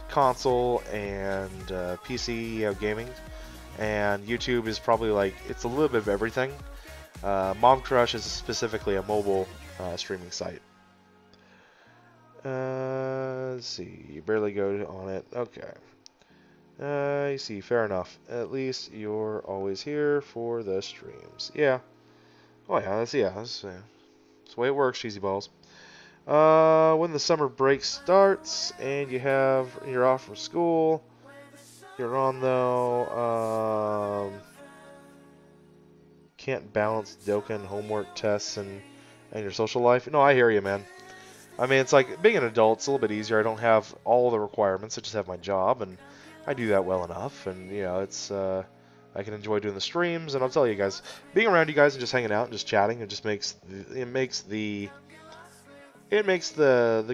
console and PC gaming, and YouTube is probably like, it's a little bit of everything. Mob Crush is specifically a mobile streaming site. Let's see, you barely go on it. Okay. You see, fair enough. At least you're always here for the streams. Yeah. Oh yeah, that's the way it works, cheesy balls. When the summer break starts and you're off from school, you're on though. Can't balance DOKKAN homework, tests, and your social life. No, I hear you, man. I mean, it's like being an adult, it's a little bit easier. I don't have all the requirements. I just have my job, and I do that well enough. And, it's, I can enjoy doing the streams. And I'll tell you guys, being around you guys and just hanging out and just chatting, it just makes the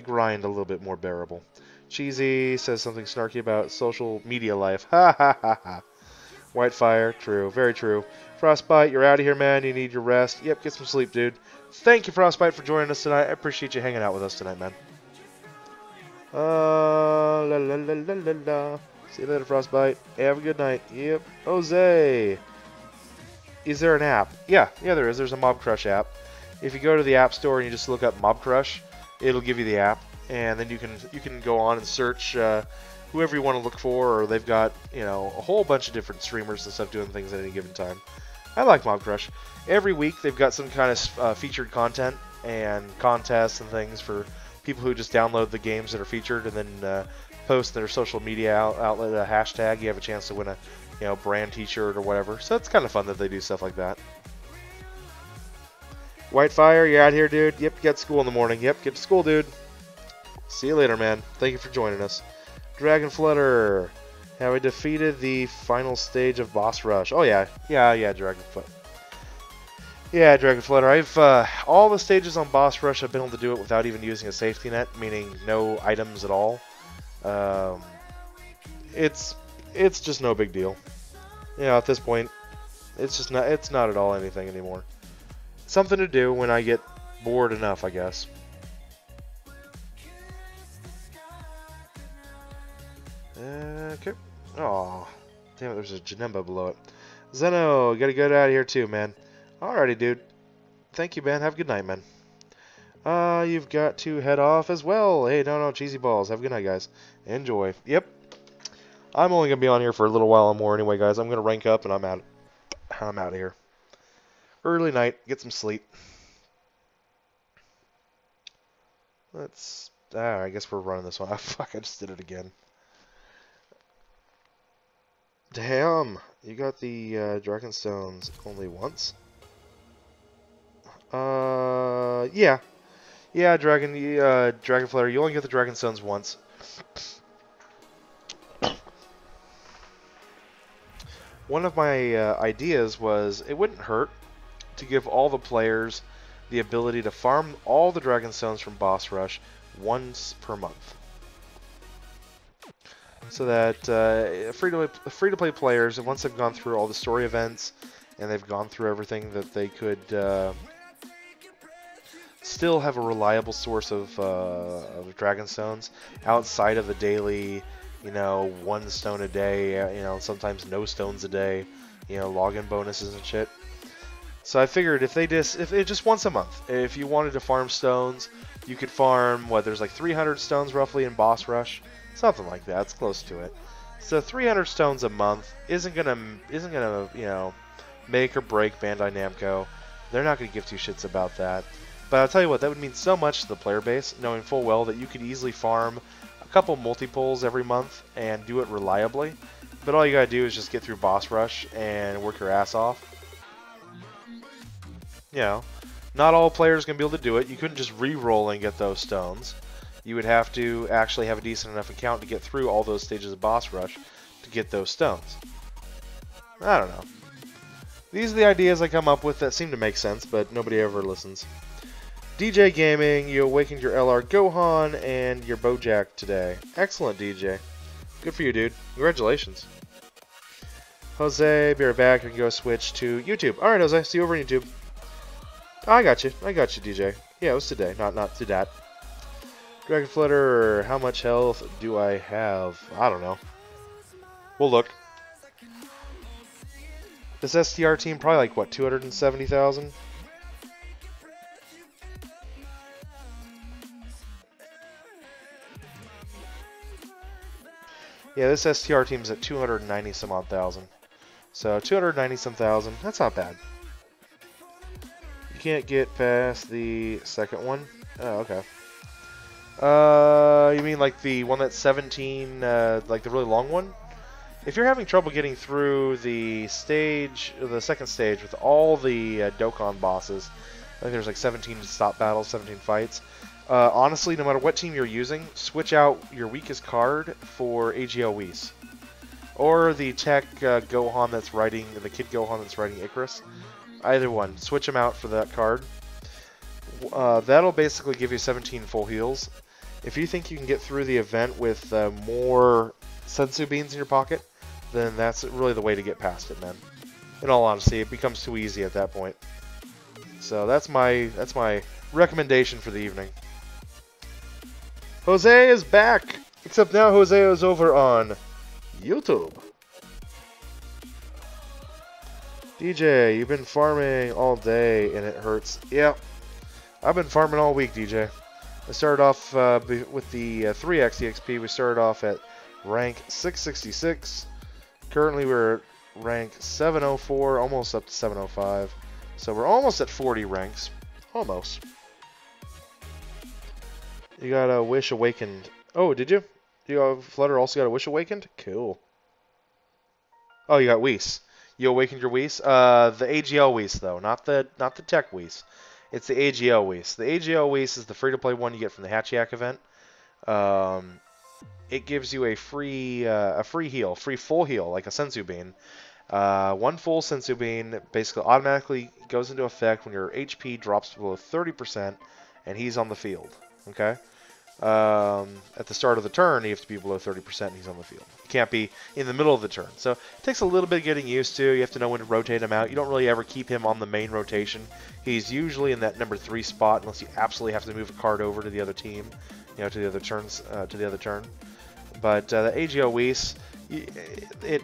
grind a little bit more bearable. Cheesy says something snarky about social media life. Ha ha ha ha. Whitefire, true, very true. Frostbite, you're out of here, man. You need your rest. Yep, get some sleep, dude. Thank you, Frostbite, for joining us tonight. I appreciate you hanging out with us tonight, man. La la la la la la. See you later, Frostbite. Hey, have a good night. Yep. Jose. Is there an app? Yeah, there is. There's a Mob Crush app. If you go to the App Store and you just look up Mob Crush, it'll give you the app, and then you can go on and search whoever you want to look for, or they've got a whole bunch of different streamers and stuff doing things at any given time. I like Mob Crush. Every week they've got some kind of featured content and contests and things for people who just download the games that are featured and then post their social media outlet a hashtag. You have a chance to win a brand T-shirt or whatever. So it's kind of fun that they do stuff like that. Whitefire, you out here, dude? Yep, you got school in the morning. Yep, get to school, dude. See you later, man. Thank you for joining us. Dragon Flutter. Have we defeated the final stage of Boss Rush? Oh, yeah. Yeah, Dragon Flutter. Yeah, Dragon Flutter. I've all the stages on Boss Rush, I've been able to do it without even using a safety net, meaning no items at all. It's just no big deal. At this point, it's not at all anything anymore. Something to do when I get bored enough, I guess. Okay. Aw. Damn it, there's a Janemba below it. Zeno, gotta get out of here too, man. Alrighty, dude. Thank you, man. Have a good night, man. You've got to head off as well. Hey, no, cheesy balls. Have a good night, guys. Enjoy. Yep. I'm only gonna be on here for a little while more anyway, guys. I'm gonna rank up and I'm out of here. Early night. Get some sleep. I guess we're running this one. Fuck, I just did it again. Damn, you got the Dragon Stones only once? Yeah, Dragon Flutter, you only get the Dragon Stones once. One of my ideas was it wouldn't hurt to give all the players the ability to farm all the Dragon Stones from Boss Rush once per month. So that free-to-play players, once they've gone through all the story events and they've gone through everything, that they could still have a reliable source of Dragon Stones outside of the daily, 1 stone a day, sometimes no stones a day, login bonuses and shit. So I figured if it just once a month, if you wanted to farm stones, you could farm there's like 300 stones roughly in Boss Rush. Something like that. It's close to it. So 300 stones a month isn't gonna make or break Bandai Namco. They're not gonna give two shits about that. But I'll tell you what, that would mean so much to the player base, knowing full well that you could easily farm a couple multi-pulls every month and do it reliably. But all you gotta do is just get through Boss Rush and work your ass off. Not all players are gonna be able to do it. You couldn't just re-roll and get those stones. You would have to actually have a decent enough account to get through all those stages of Boss Rush to get those stones. I don't know. These are the ideas I come up with that seem to make sense, but nobody ever listens. DJ Gaming, you awakened your LR Gohan and your Bojack today. Excellent, DJ. Good for you, dude. Congratulations. Jose, be right back. We can go switch to YouTube. Alright, Jose. See you over on YouTube. I got you, DJ. Yeah, it was today, not to that. Dragon Flutter, how much health do I have? I don't know. We'll look. This STR team probably like, what, 270,000? Yeah, this STR team's at 290 some odd thousand. So 290 some thousand, that's not bad. You can't get past the second one? Oh, okay. You mean like the one that's 17, like the really long one? If you're having trouble getting through the stage, the second stage with all the Dokkan bosses, I think there's like 17 stop battles, 17 fights. Honestly, no matter what team you're using, switch out your weakest card for AGL Whis. Or the tech Gohan that's riding, the Kid Gohan that's riding Icarus. Either one. Switch them out for that card. That'll basically give you 17 full heals. If you think you can get through the event with more Sensu Beans in your pocket, then that's really the way to get past it, man. In all honesty, it becomes too easy at that point. So that's my recommendation for the evening. Jose is back! Except now Jose is over on YouTube. DJ, you've been farming all day and it hurts. Yeah, I've been farming all week, DJ. I started off with the 3x EXP. We started off at rank 666. Currently we're rank 704, almost up to 705. So we're almost at 40 ranks. Almost. You got a Wish Awakened. Oh, did you? Flutter also got a Wish Awakened? Cool. Oh, you got Whis. You awakened your Whis? The AGL Whis, though, not the tech Whis. It's the AGL Whis. The AGL Whis is the free-to-play one you get from the Hatchiyak event. It gives you a free heal, free full heal, like a Sensu Bean. One full Sensu Bean basically automatically goes into effect when your HP drops below 30% and he's on the field. Okay? At the start of the turn, you have to be below 30% and he's on the field. You can't be in the middle of the turn. So it takes a little bit getting used to. You have to know when to rotate him out. You don't really ever keep him on the main rotation. He's usually in that number 3 spot unless you absolutely have to move a card over to the other team, you know, to the other turns, to the other turn. But the AGO Whis, it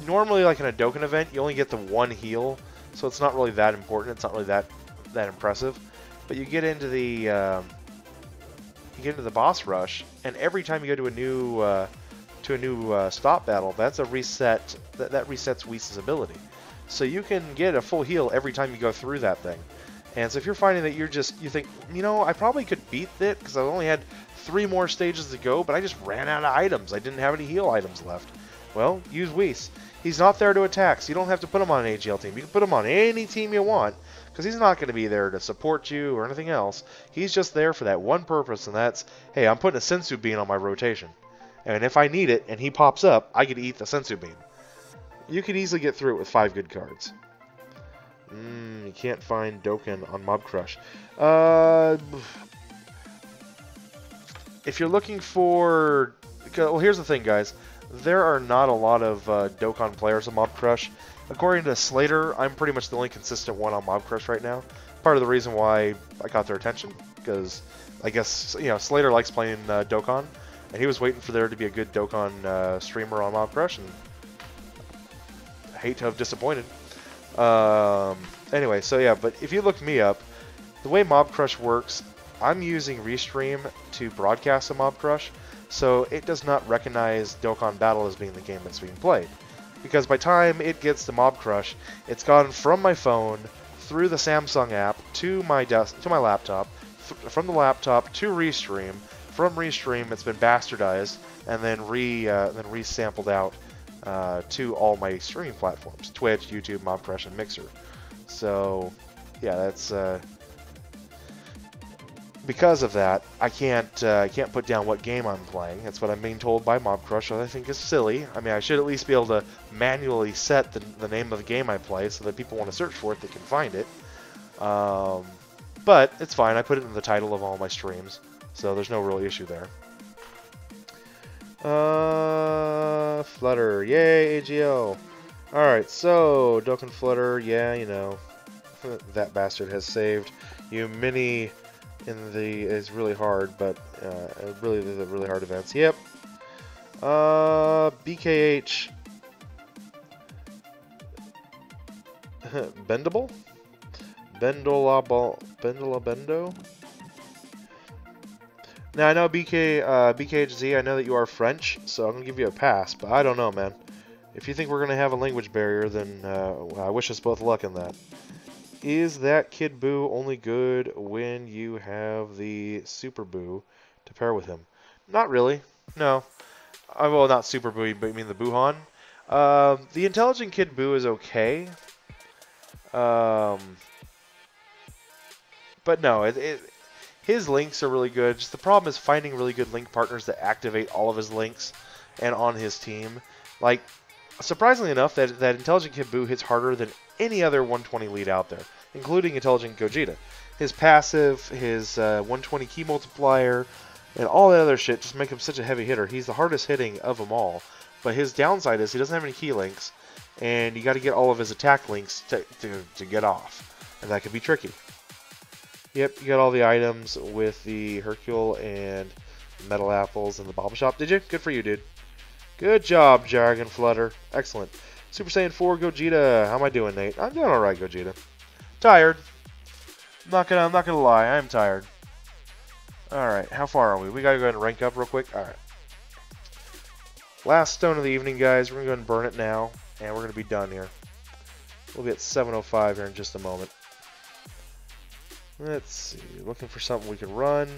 normally, like in a Dokkan event, you only get the one heal, so it's not really that important. It's not really that impressive. But you get into the boss rush, and every time you go to a new stop battle, that's a reset. That resets Whis' ability. So you can get a full heal every time you go through that thing. And so if you're finding that you think, you know, I probably could beat it because I only had 3 more stages to go, but I just ran out of items. I didn't have any heal items left. Well, use Whis. He's not there to attack, so you don't have to put him on an AGL team. You can put him on any team you want, because he's not going to be there to support you or anything else. He's just there for that one purpose, and that's, hey, I'm putting a Sensu Bean on my rotation. And if I need it, and he pops up, I get to eat the Sensu Bean. You could easily get through it with 5 good cards. You can't find Dokkan on Mob Crush. If you're looking for... Well, here's the thing, guys. There are not a lot of Dokkan players on Mob Crush. According to Slater, I'm pretty much the only consistent one on Mob Crush right now. Part of the reason why I got their attention, because I guess, you know, Slater likes playing Dokkan, and he was waiting for there to be a good Dokkan streamer on Mob Crush, and I hate to have disappointed. Anyway, so yeah, but if you look me up, the way Mob Crush works, I'm using Restream to broadcast a Mob Crush, so it does not recognize Dokkan Battle as being the game that's being played. Because by the time it gets to Mob Crush, it's gone from my phone, through the Samsung app, to my laptop, from the laptop to Restream. From Restream, it's been bastardized, and then resampled out to all my streaming platforms: Twitch, YouTube, Mob Crush, and Mixer. So, yeah, that's because of that. I can't put down what game I'm playing. That's what I'm being told by Mob Crush, which I think is silly. I mean, I should at least be able to manually set the name of the game I play so that people want to search for it, they can find it. But it's fine. I put it in the title of all my streams, so there's no real issue there. Flutter, yay, AGL. Alright, so, Dokkan Flutter, yeah, you know, that bastard has saved you many in the, it's really hard, but, really, the really hard events. Yep. BKH. Bendable? Bendolo? Now, I know BKHZ, I know that you are French, so I'm going to give you a pass, but I don't know, man. If you think we're going to have a language barrier, then I wish us both luck in that. Is that Kid Buu only good when you have the Super Buu to pair with him? Not really, no. Well, not Super Buu, but you mean the Buuhan? The Intelligent Kid Buu is okay. But no, his links are really good. Just the problem is finding really good link partners that activate all of his links and on his team. Like, surprisingly enough, that Intelligent Kid Buu hits harder than any other 120 lead out there, including Intelligent Gogeta. His passive, his 120 key multiplier, and all that other shit just make him such a heavy hitter. He's the hardest hitting of them all. But his downside is he doesn't have any key links, and you got to get all of his attack links to get off, and that can be tricky. Yep, you got all the items with the Hercule and Metal Apples and the Bobble Shop. Did you? Good for you, dude. Good job, Jargon Flutter. Excellent. Super Saiyan 4 Gogeta. How am I doing, Nate? I'm doing alright, Gogeta. Tired. I'm not gonna lie, I'm tired. Alright, how far are we? We gotta go ahead and rank up real quick. Alright. Last stone of the evening, guys. We're gonna go ahead and burn it now. and we're going to be done here. We'll be at 7:05 here in just a moment. Let's see. Looking for something we can run.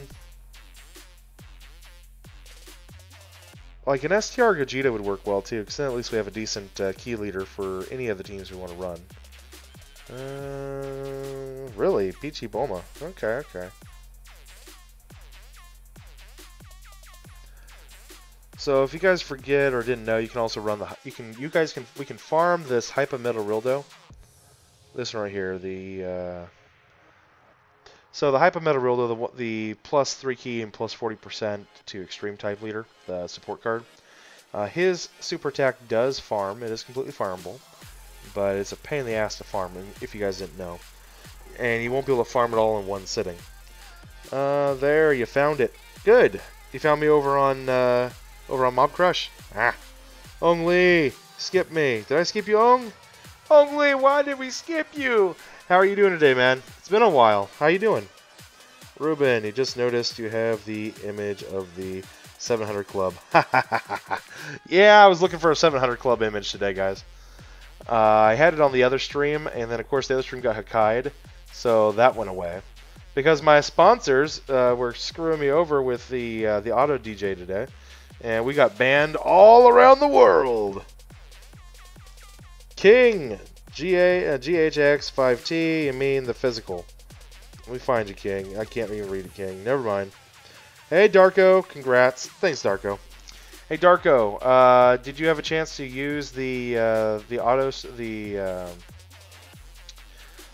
Like an STR Gogeta would work well too, because then at least we have a decent key leader for any of the teams we want to run. Really? Peachy Bulma. Okay, okay. So if you guys forget or didn't know, you can also run the we can farm this Hyper Metal Rildo. This one right here, so the Hyper Metal Rildo, the plus 3 key and plus 40% to extreme type leader, the support card. His super attack does farm. It is completely farmable, but it's a pain in the ass to farm if you guys didn't know. And you won't be able to farm it all in one sitting. There, you found it. Good. You found me over on Mob Crush. Ah. Ong Lee, skip me. Did I skip you, Ong? Ong Lee, why did we skip you? How are you doing today, man? It's been a while. How you doing? Ruben, you just noticed you have the image of the 700 Club. Yeah, I was looking for a 700 Club image today, guys. I had it on the other stream, and then, of course, the other stream got Hakkai'd, so that went away. Because my sponsors were screwing me over with the auto DJ today, and we got banned all around the world. King, GHX5T, you mean the physical. Let me find you, King. I can't even read it, King. Never mind. Hey, Darko, congrats. Thanks, Darko. Hey, Darko, did you have a chance to use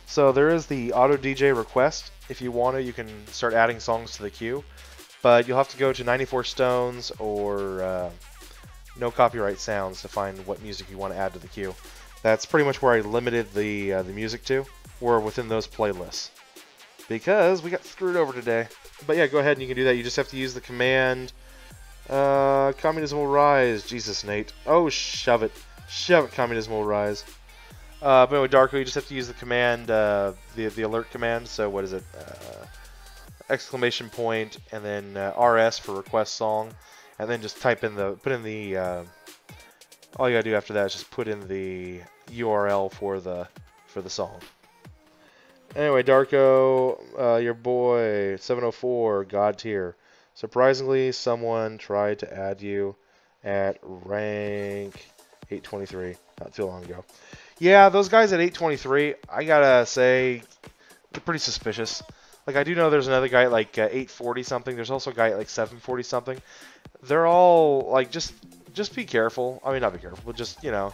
so there is the auto DJ request. If you want to, you can start adding songs to the queue, but you'll have to go to 94 Stones or No Copyright Sounds to find what music you want to add to the queue. That's pretty much where I limited the music to, or within those playlists, because we got screwed over today. But yeah, go ahead and you can do that. You just have to use the command. Communism will rise. Jesus, Nate. Oh, shove it. Shove it, communism will rise. But anyway, Darko, you just have to use the command, the alert command. So what is it? Exclamation point, and then RS for request song, and then just put in the. All you gotta do after that is just put in the URL for the song. Anyway, Darko, your boy 704 God tier. Surprisingly, someone tried to add you at rank 823 not too long ago. Yeah, those guys at 823, I gotta say, they're pretty suspicious. Like, I do know there's another guy at like 840 something. There's also a guy at like 740 something. They're all like, just be careful. I mean, not be careful, but just, you know,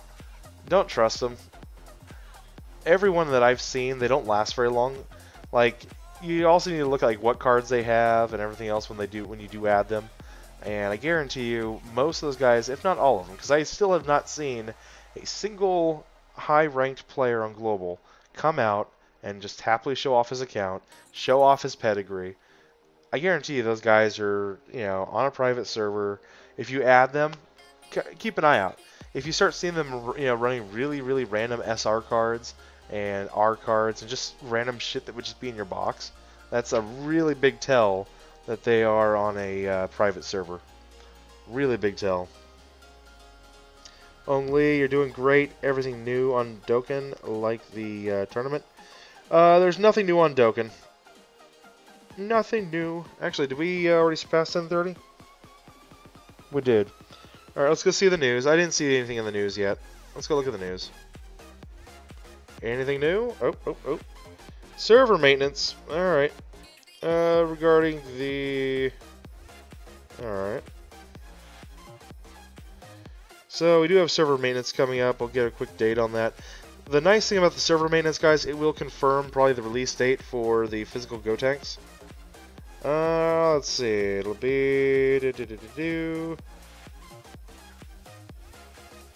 don't trust them. Everyone that I've seen, they don't last very long. Like, you also need to look at like what cards they have and everything else when you do add them. And I guarantee you, most of those guys, if not all of them, because I still have not seen a single high-ranked player on Global come out and just happily show off his account, show off his pedigree. I guarantee you those guys are, you know, on a private server. If you add them, keep an eye out. If you start seeing them, you know, running really, really random SR cards and R cards and just random shit that would just be in your box, that's a really big tell that they are on a private server. Really big tell. Ong Lee, you're doing great. Everything new on Dokkan, like the tournament. There's nothing new on Dokkan. Nothing new. Actually, did we already surpass 10:30? We did. Alright, let's go see the news. I didn't see anything in the news yet. Let's go look at the news. Anything new? Oh. Server maintenance. Alright. Regarding the... Alright. So we do have server maintenance coming up. I'll get a quick date on that. The nice thing about the server maintenance, guys, it will confirm probably the release date for the physical Gotenks. Let's see. It'll be...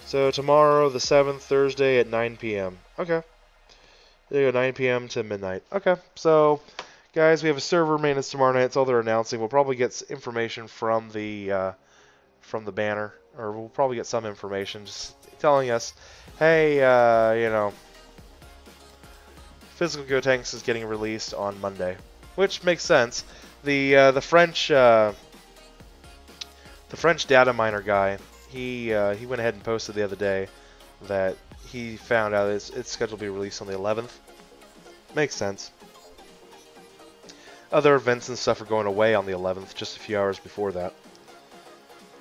So tomorrow, the 7th, Thursday at 9 p.m. Okay. There you go, 9 p.m. to midnight. Okay, so guys, we have a server maintenance tomorrow night. That's all they're announcing. We'll probably get information from the banner, or we'll probably get some information just telling us, hey, you know, physical Gotenks is getting released on Monday, which makes sense. The French data miner guy, he went ahead and posted the other day that he found out it's scheduled to be released on the 11th. Makes sense. Other events and stuff are going away on the 11th, just a few hours before that.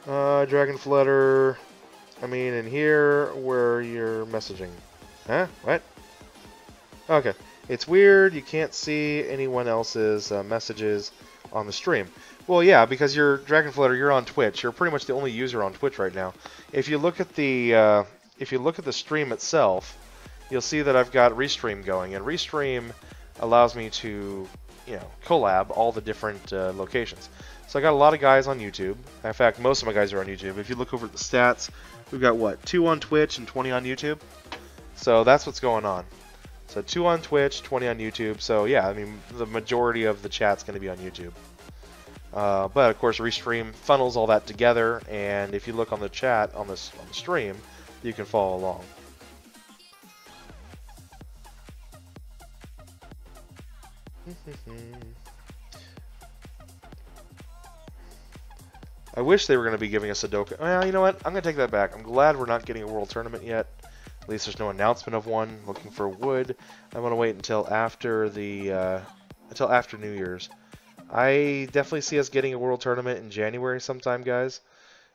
Dragon Flutter. I mean, in here where you're messaging. Huh? What? Okay. It's weird. You can't see anyone else's messages on the stream. Well, yeah, because you're Dragon Flutter. You're on Twitch. You're pretty much the only user on Twitch right now. If you look at the stream itself, you'll see that I've got Restream going, and Restream allows me to, collab all the different locations. So I got a lot of guys on YouTube. In fact, most of my guys are on YouTube. If you look over at the stats, we've got, what, 2 on Twitch and 20 on YouTube? So that's what's going on. So 2 on Twitch, 20 on YouTube. So yeah, I mean, the majority of the chat's going to be on YouTube. But of course, Restream funnels all that together, and if you look on the chat on the stream, you can follow along. I wish they were going to be giving us a Dokkan. Well, you know what? I'm going to take that back. I'm glad we're not getting a World Tournament yet. At least there's no announcement of one. Looking for wood. I want to wait until after New Year's. I definitely see us getting a World Tournament in January sometime, guys.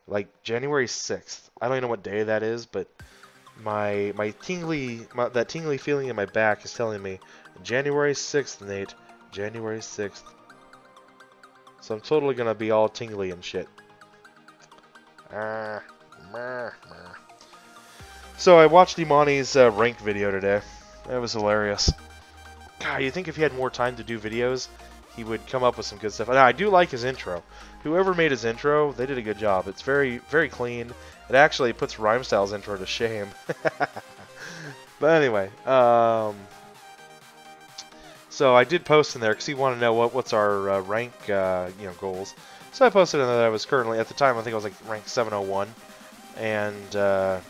Like January 6th. I don't even know what day that is, but that tingly feeling in my back is telling me January 6th, Nate. January 6th. So I'm totally gonna be all tingly and shit. So I watched Imani's rank video today. It was hilarious. God, you think if he had more time to do videos, he would come up with some good stuff. And I do like his intro. Whoever made his intro, they did a good job. It's very, very clean. It actually puts Rhymestyle's intro to shame. But anyway, so I did post in there because he wanted to know what's our rank, goals. So I posted in there that I was currently, at the time, I think I was like rank 701. And, I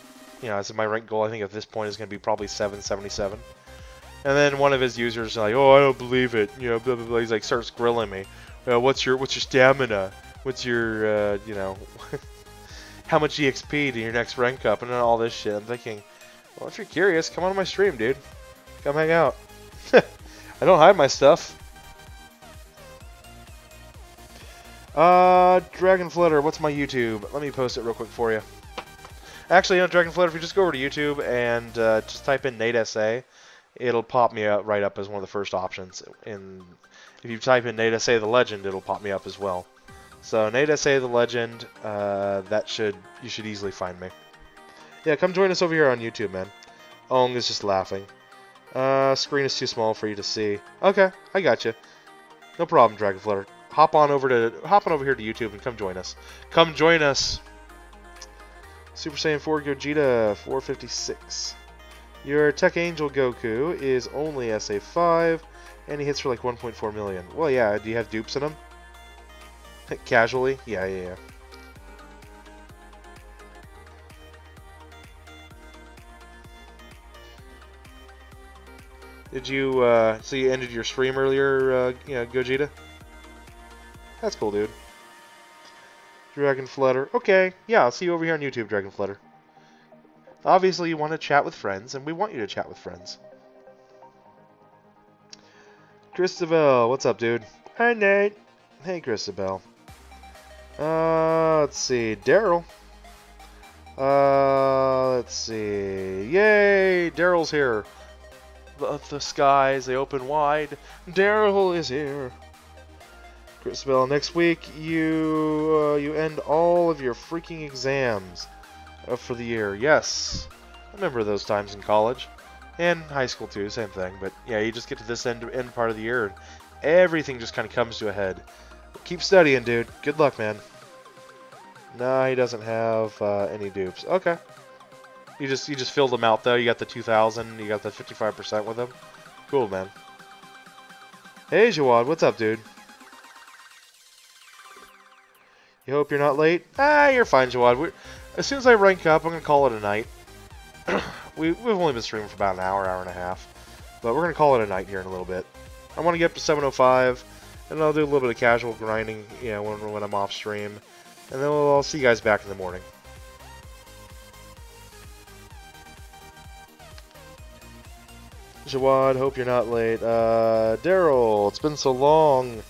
said my rank goal, I think at this point, is going to be probably 777. And then one of his users is like, oh, I don't believe it. Blah, blah, blah. He's like, starts grilling me. What's your stamina? What's your, how much EXP to your next rank up? And then all this shit. I'm thinking, well, if you're curious, come on my stream, dude. Come hang out. I don't hide my stuff. Dragon Flutter, what's my YouTube? Let me post it real quick for you. Actually, Dragon Flutter, if you just go over to YouTube and just type in Nate SA, it'll pop me right up as one of the first options. And if you type in Nate SA the Legend, it'll pop me up as well. So Nate SA the Legend, you should easily find me. Yeah, come join us over here on YouTube, man. Ong is just laughing. Screen is too small for you to see. Okay, I got you. No problem, Dragon Flutter. Hop on over here to YouTube and come join us. Come join us. Super Saiyan 4 Gogeta 456. Your Tech Angel Goku is only SA5, and he hits for like 1.4 million. Well, yeah. Do you have dupes in him? Casually? Yeah. Did you, so you ended your stream earlier, Gogeta? That's cool, dude. Dragon Flutter. Okay, yeah, I'll see you over here on YouTube, Dragon Flutter. Obviously, you want to chat with friends, and we want you to chat with friends. Christabel, what's up, dude? Hi, Nate. Hey, Christabel. Let's see. Daryl. Let's see. Yay! Daryl's here. The skies, they open wide. Daryl is here. Christabel, next week you end all of your freaking exams for the year. Yes. I remember those times in college. And high school too, same thing. But yeah, you just get to this end part of the year and everything just kind of comes to a head. Keep studying, dude. Good luck, man. No, he doesn't have any dupes. Okay. You just filled them out though. You got the 2,000. You got the 55% with them. Cool, man. Hey, Jawad. What's up, dude? You hope you're not late? You're fine, Jawad. As soon as I rank up, I'm going to call it a night. We've only been streaming for about an hour and a half. But we're going to call it a night here in a little bit. I want to get up to 705, and I'll do a little bit of casual grinding, when I'm off stream. And then I'll see you guys back in the morning. Jawad, hope you're not late. Daryl, it's been so long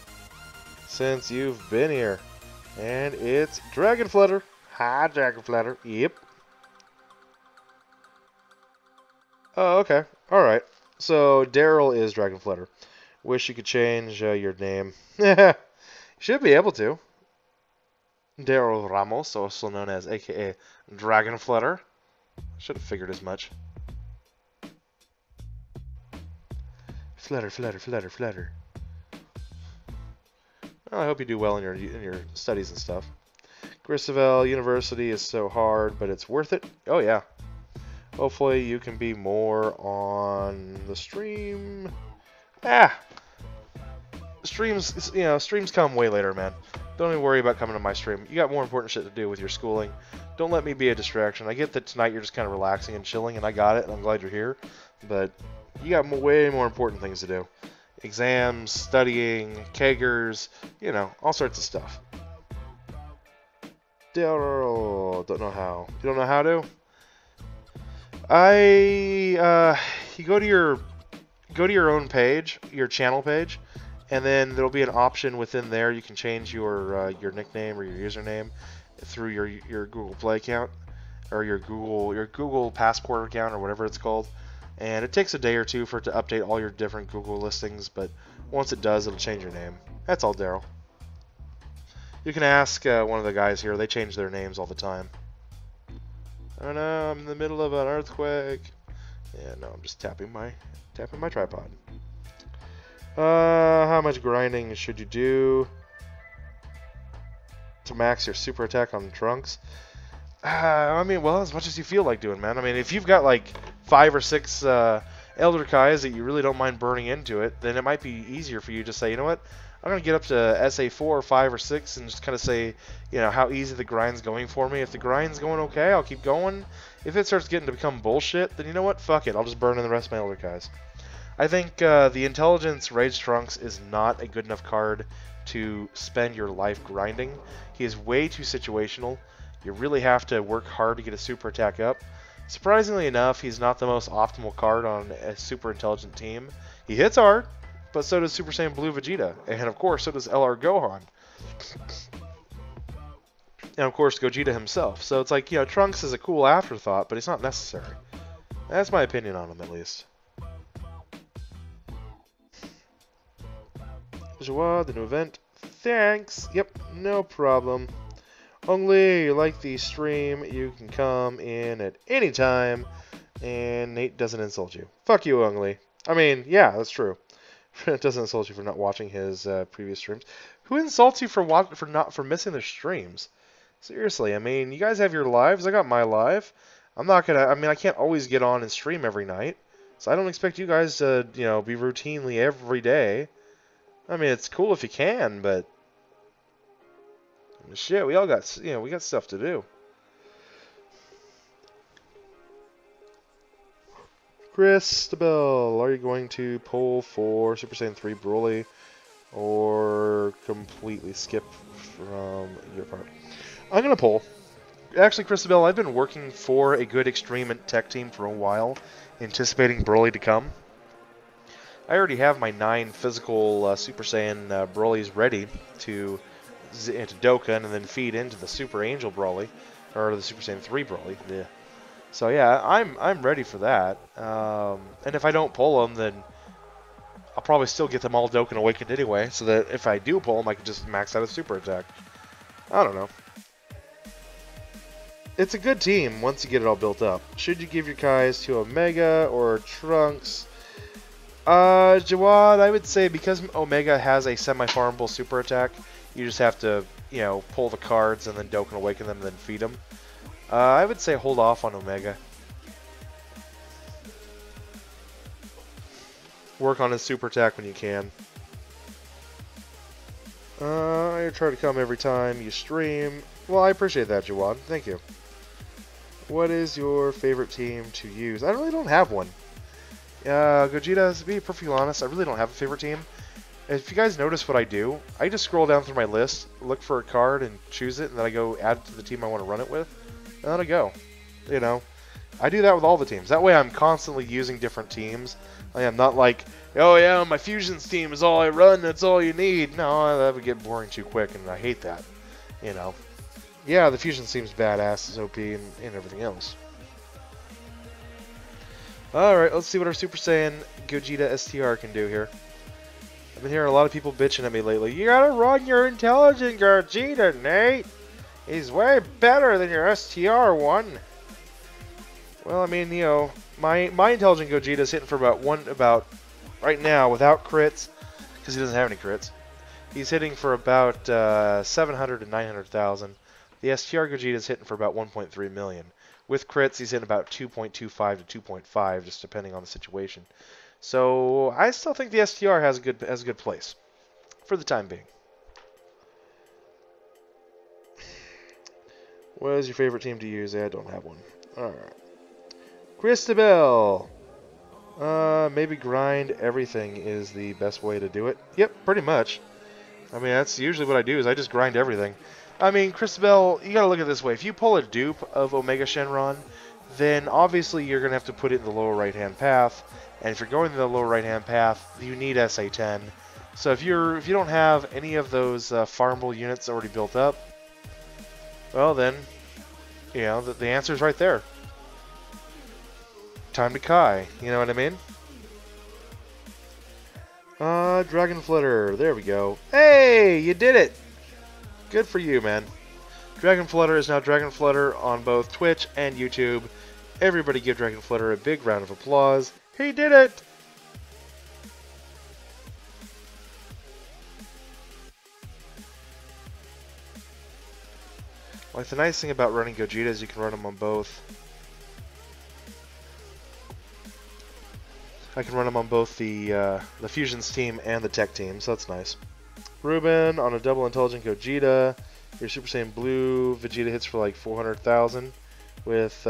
since you've been here. And it's Dragon Flutter. Hi, Dragon Flutter. Yep. Oh, okay. Alright. So, Daryl is Dragon Flutter. Wish you could change your name. You should be able to. Daryl Ramos, also known as aka Dragon Flutter. Should have figured as much. Flutter, flutter, flutter, flutter. Well, I hope you do well in your studies and stuff. Grisavel University is so hard, but it's worth it. Oh yeah. Hopefully you can be more on the stream. Streams, streams come way later, man. Don't even worry about coming to my stream. You got more important shit to do with your schooling. Don't let me be a distraction. I get that tonight you're just kind of relaxing and chilling, and I got it, and I'm glad you're here. But you got way more important things to do. Exams, studying, keggers, all sorts of stuff. Daryl, don't know how. You don't know how to? You go to your own page, your channel page, and then there'll be an option within there. You can change your nickname or your username through your Google Play account or your Google Passport account or whatever it's called. And it takes a day or two for it to update all your different Google listings, but once it does, it'll change your name. That's all, Daryl. You can ask one of the guys here. They change their names all the time. Oh no, I'm in the middle of an earthquake. Yeah, no, I'm just tapping my tripod. How much grinding should you do to max your super attack on Trunks? I mean, well, as much as you feel like doing, man. I mean, if you've got like 5 or 6 Elder Kais that you really don't mind burning into it, then it might be easier for you to say, you know what, I'm going to get up to SA 4 or 5 or 6 and just kind of say, how easy the grind's going for me. If the grind's going okay, I'll keep going. If it starts getting to become bullshit, then you know what, fuck it, I'll just burn in the rest of my Elder Kais. I think the Intelligence Rage Trunks is not a good enough card to spend your life grinding. He is way too situational. You really have to work hard to get a super attack up. Surprisingly enough, he's not the most optimal card on a super intelligent team. He hits hard, but so does Super Saiyan Blue Vegeta. And of course, so does LR Gohan. And of course, Gogeta himself. So it's like, Trunks is a cool afterthought, but he's not necessary. That's my opinion on him, at least. Joie, the new event. Thanks. Yep, no problem. Ongli, you like the stream, you can come in at any time, and Nate doesn't insult you. Fuck you, Ongli. I mean, yeah, that's true. It doesn't insult you for not watching his previous streams. Who insults you for missing their streams? Seriously, I mean, you guys have your lives. I got my life. I can't always get on and stream every night, so I don't expect you guys to, be routinely every day. I mean, it's cool if you can, but shit, we all got, we got stuff to do. Christabel, are you going to pull for Super Saiyan 3 Broly or completely skip from your part? I'm going to pull. Actually, Christabel, I've been working for a good Extreme Tech team for a while, anticipating Broly to come. I already have my 9 physical Super Saiyan Brolys ready to DOKKAN and then feed into the Super Angel Broly, or the Super Saiyan 3 Broly. Yeah. So yeah, I'm ready for that. And if I don't pull them, then I'll probably still get them all DOKKAN Awakened anyway, so that if I do pull them, I can just max out a super attack. I don't know. It's a good team once you get it all built up. Should you give your Kais to Omega or Trunks? Jawad, I would say because Omega has a semi-farmable super attack, you just have to, pull the cards and then DOKKAN Awaken them and then feed them. I would say hold off on Omega. Work on his super attack when you can. I try to come every time you stream. Well, I appreciate that, Jawad. Thank you. What is your favorite team to use? I really don't have one. Gogeta, to be perfectly honest, I really don't have a favorite team. If you guys notice what I do, I just scroll down through my list, look for a card, and choose it, and then I go add it to the team I want to run it with, and then I go. I do that with all the teams. That way I'm constantly using different teams. I am not like, oh yeah, my Fusions team is all I run, that's all you need. No, that would get boring too quick, and I hate that. You know. Yeah, the Fusion team's badass, it's OP, and everything else. Alright, let's see what our Super Saiyan Gogeta STR can do here. I've been hearing a lot of people bitching at me lately. You gotta run your intelligent Gogeta, Nate. He's way better than your STR one. Well, I mean, you know, my intelligent Gogeta is hitting for about right now without crits, because he doesn't have any crits. He's hitting for about 700 to 900,000. The STR Gogeta is hitting for about 1.3 million. With crits, he's hitting about 2.25 to 2.5, just depending on the situation. So I still think the STR has a good place for the time being. What is your favorite team to use? I don't have one. Alright. Christabel! Maybe grind everything is the best way to do it. Yep, pretty much. I mean, that's usually what I do, is I just grind everything. I mean, Christabel, you gotta look at it this way. If you pull a dupe of Omega Shenron, then obviously you're gonna have to put it in the lower right-hand path. And if you're going to the lower right-hand path, you need SA-10. So if you don't have any of those farmable units already built up, well then, you know, the answer's right there. Time to Kai, you know what I mean? Dragon Flutter, there we go. Hey, you did it! Good for you, man. Dragon Flutter is now Dragon Flutter on both Twitch and YouTube. Everybody give Dragon Flutter a big round of applause. He did it! Like, the nice thing about running Gogeta is you can run them on both. I can run them on both the Fusions team and the Tech team, so that's nice. Ruben on a double intelligent Gogeta. Your Super Saiyan Blue Vegeta hits for like 400,000 with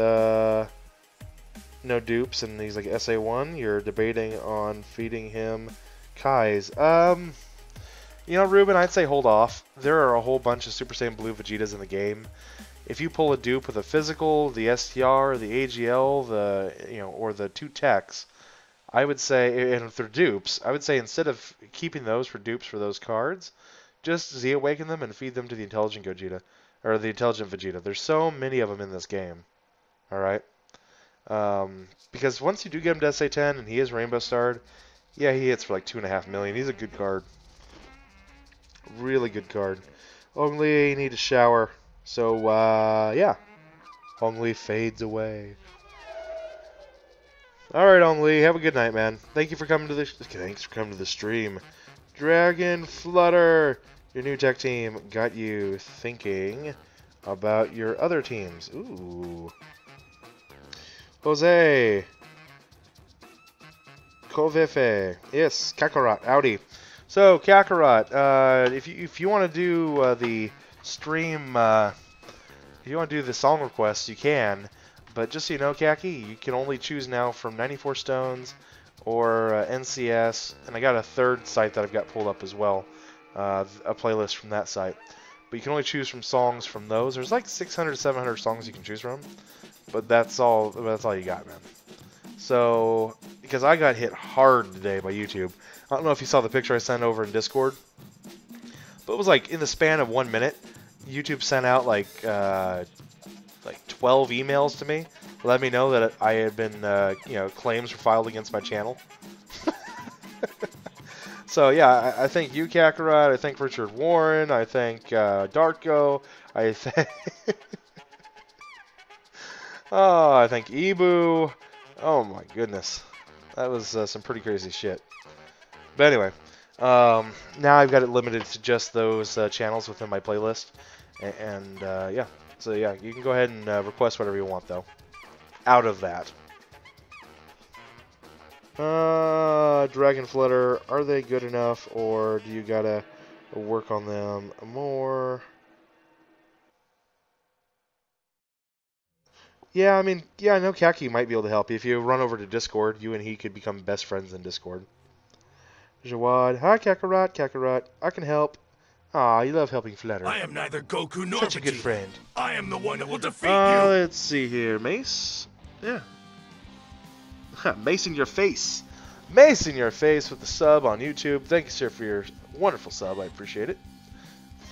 no dupes, and he's like SA1. You're debating on feeding him Kai's. You know, Ruben, I'd say hold off. There are a whole bunch of Super Saiyan Blue Vegetas in the game. If you pull a dupe with a physical, the STR, the AGL, or the two techs, I would say, and if they're dupes, I would say instead of keeping those for dupes for those cards, just Z-Awaken them and feed them to the Intelligent Gogeta, or the Intelligent Vegeta. There's so many of them in this game, alright? Because once you do get him to SA-10 and he is Rainbow Starred, yeah, he hits for like 2.5 million. He's a good card. Really good card. Ongli, need a shower. So, yeah. Ongli fades away. Alright, Ongli, have a good night, man. Thanks for coming to the stream. Dragon Flutter, your new tech team got you thinking about your other teams. Ooh. Jose. Kovefe. Yes, Kakarot. Howdy. So, Kakarot, if you want to do the stream, if you want to do the song request, you can. But just so you know, Kaki, you can only choose now from 94 Stones or NCS, and I got a third site that I've got pulled up as well, a playlist from that site. But you can only choose from songs from those. There's like 600, 700 songs you can choose from, but that's all you got, man. So, because I got hit hard today by YouTube. I don't know if you saw the picture I sent over in Discord, but it was like in the span of 1 minute, YouTube sent out like 12 emails to me, let me know that I had been, claims were filed against my channel. So yeah, I thank you, Kakarot. I thank Richard Warren. I thank Darko. I thank I thank Ibu. Oh my goodness, that was some pretty crazy shit. But anyway, now I've got it limited to just those channels within my playlist, and yeah. So yeah, you can go ahead and request whatever you want, though. Out of that. Dragon Flutter, are they good enough, or do you gotta work on them more? Yeah, I mean, yeah, I know Kaki might be able to help you. If you run over to Discord, you and he could become best friends in Discord. Jawad, hi Kakarot, Kakarot, I can help. Aw, you love helping Flutter. I am neither Goku nor Such a good Vegeta. friend. I am the one that will defeat you. Let's see here, Mace. Yeah. Mace in your face. Mace in your face with the sub on YouTube. Thank you, sir, for your wonderful sub. I appreciate it.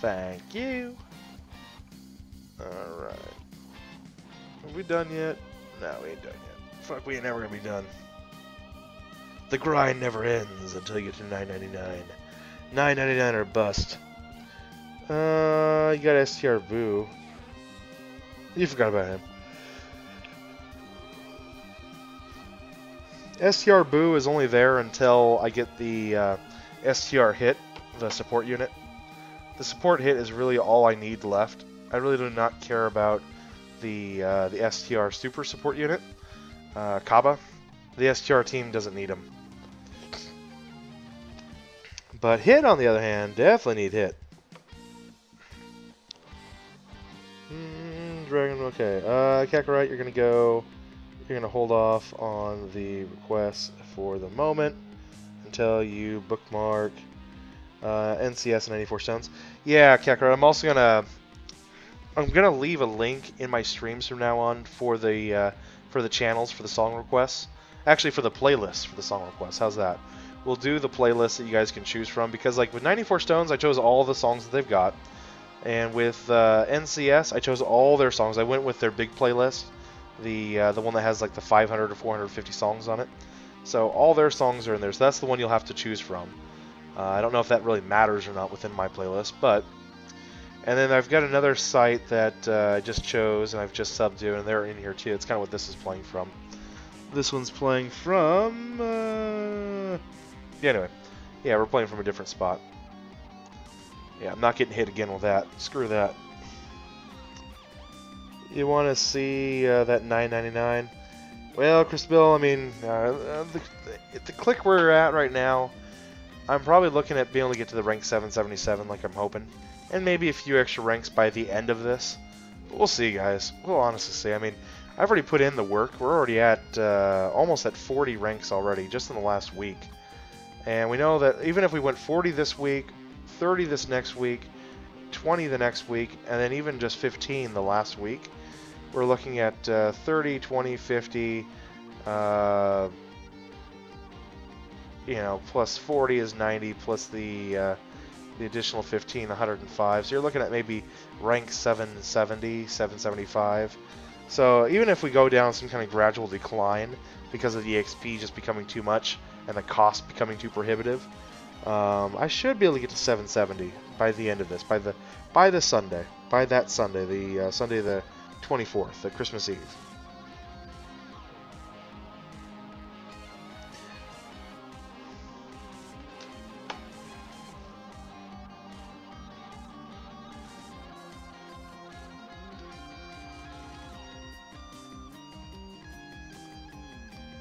Thank you. Alright. Are we done yet? No, we ain't done yet. Fuck, we ain't never gonna be done. The grind never ends until you get to $9.99. $9.99 or bust. You got STR Boo. You forgot about him. STR Boo is only there until I get the STR hit, the support unit. The support hit is really all I need left. I really do not care about the STR super support unit, Kaba. The STR team doesn't need him. But hit, on the other hand, definitely need hit. Dragon, okay. Kakarite, you're gonna hold off on the request for the moment until you bookmark NCS and 94 stones. Yeah, Kakarite, I'm gonna leave a link in my streams from now on for the channels for the song requests. Actually, for the playlist for the song requests. How's that? We'll do the playlist that you guys can choose from, because like with 94 stones, I chose all the songs that they've got. And with NCS, I chose all their songs. I went with their big playlist, the one that has like the 500 or 450 songs on it. So all their songs are in there. So that's the one you'll have to choose from. I don't know if that really matters or not within my playlist, but. And then I've got another site that I just chose and I've just subbed to, and they're in here too. It's kind of what this is playing from. This one's playing from. Yeah, anyway, yeah, we're playing from a different spot. Yeah, I'm not getting hit again with that. Screw that. You want to see that $9.99? Well, Chris Bill, I mean, the click we're at right now, I'm probably looking at being able to get to the rank 777 like I'm hoping. And maybe a few extra ranks by the end of this. But we'll see, guys. We'll honestly see. I mean, I've already put in the work. We're already at almost at 40 ranks already, just in the last week. And we know that even if we went 40 this week, 30 this next week, 20 the next week, and then even just 15 the last week, we're looking at 30, 20, 50, you know, plus 40 is 90, plus the additional 15, 105. So you're looking at maybe rank 770, 775. So even if we go down some kind of gradual decline because of the XP just becoming too much and the cost becoming too prohibitive, I should be able to get to 770 by the end of this, by the Sunday, by that Sunday, the Sunday the 24th, the Christmas Eve.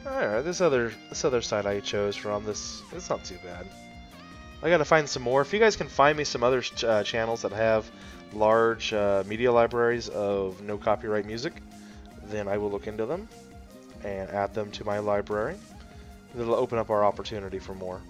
Alright, this other site I chose from, it's not too bad. I gotta find some more. If you guys can find me some other channels that have large media libraries of no copyright music, then I will look into them and add them to my library. It'll open up our opportunity for more.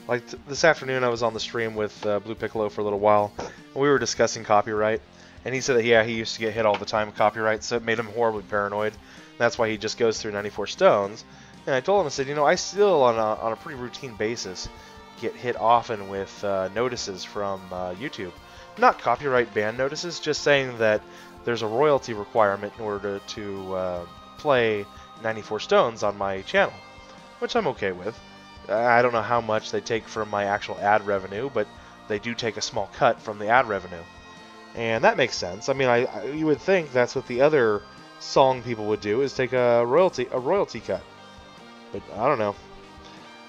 Like this afternoon, I was on the stream with Blue Piccolo for a little while, and we were discussing copyright. And he said that, yeah, he used to get hit all the time with copyright, so it made him horribly paranoid. That's why he just goes through 94 stones. And I told him, I said, you know, I still, on a pretty routine basis, get hit often with notices from YouTube. Not copyright ban notices, just saying that there's a royalty requirement in order to play 94 stones on my channel, which I'm okay with. I don't know how much they take from my actual ad revenue, but they do take a small cut from the ad revenue. And that makes sense. I mean, you would think that's what the other song people would do, is take a royalty cut. But I don't know.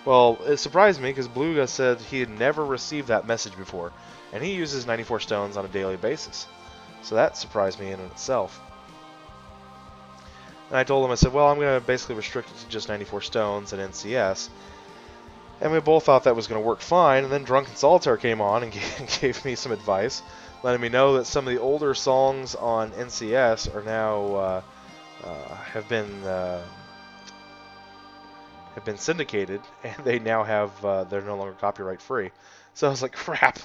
Well, it surprised me because Bluga said he had never received that message before, and he uses 94 stones on a daily basis. So that surprised me in itself. And I told him, I said, well, I'm going to basically restrict it to just 94 stones and NCS. And we both thought that was going to work fine, and then Drunken Solitaire came on and gave me some advice, letting me know that some of the older songs on NCS are now have have been syndicated, and they now have they're no longer copyright free. So I was like, crap.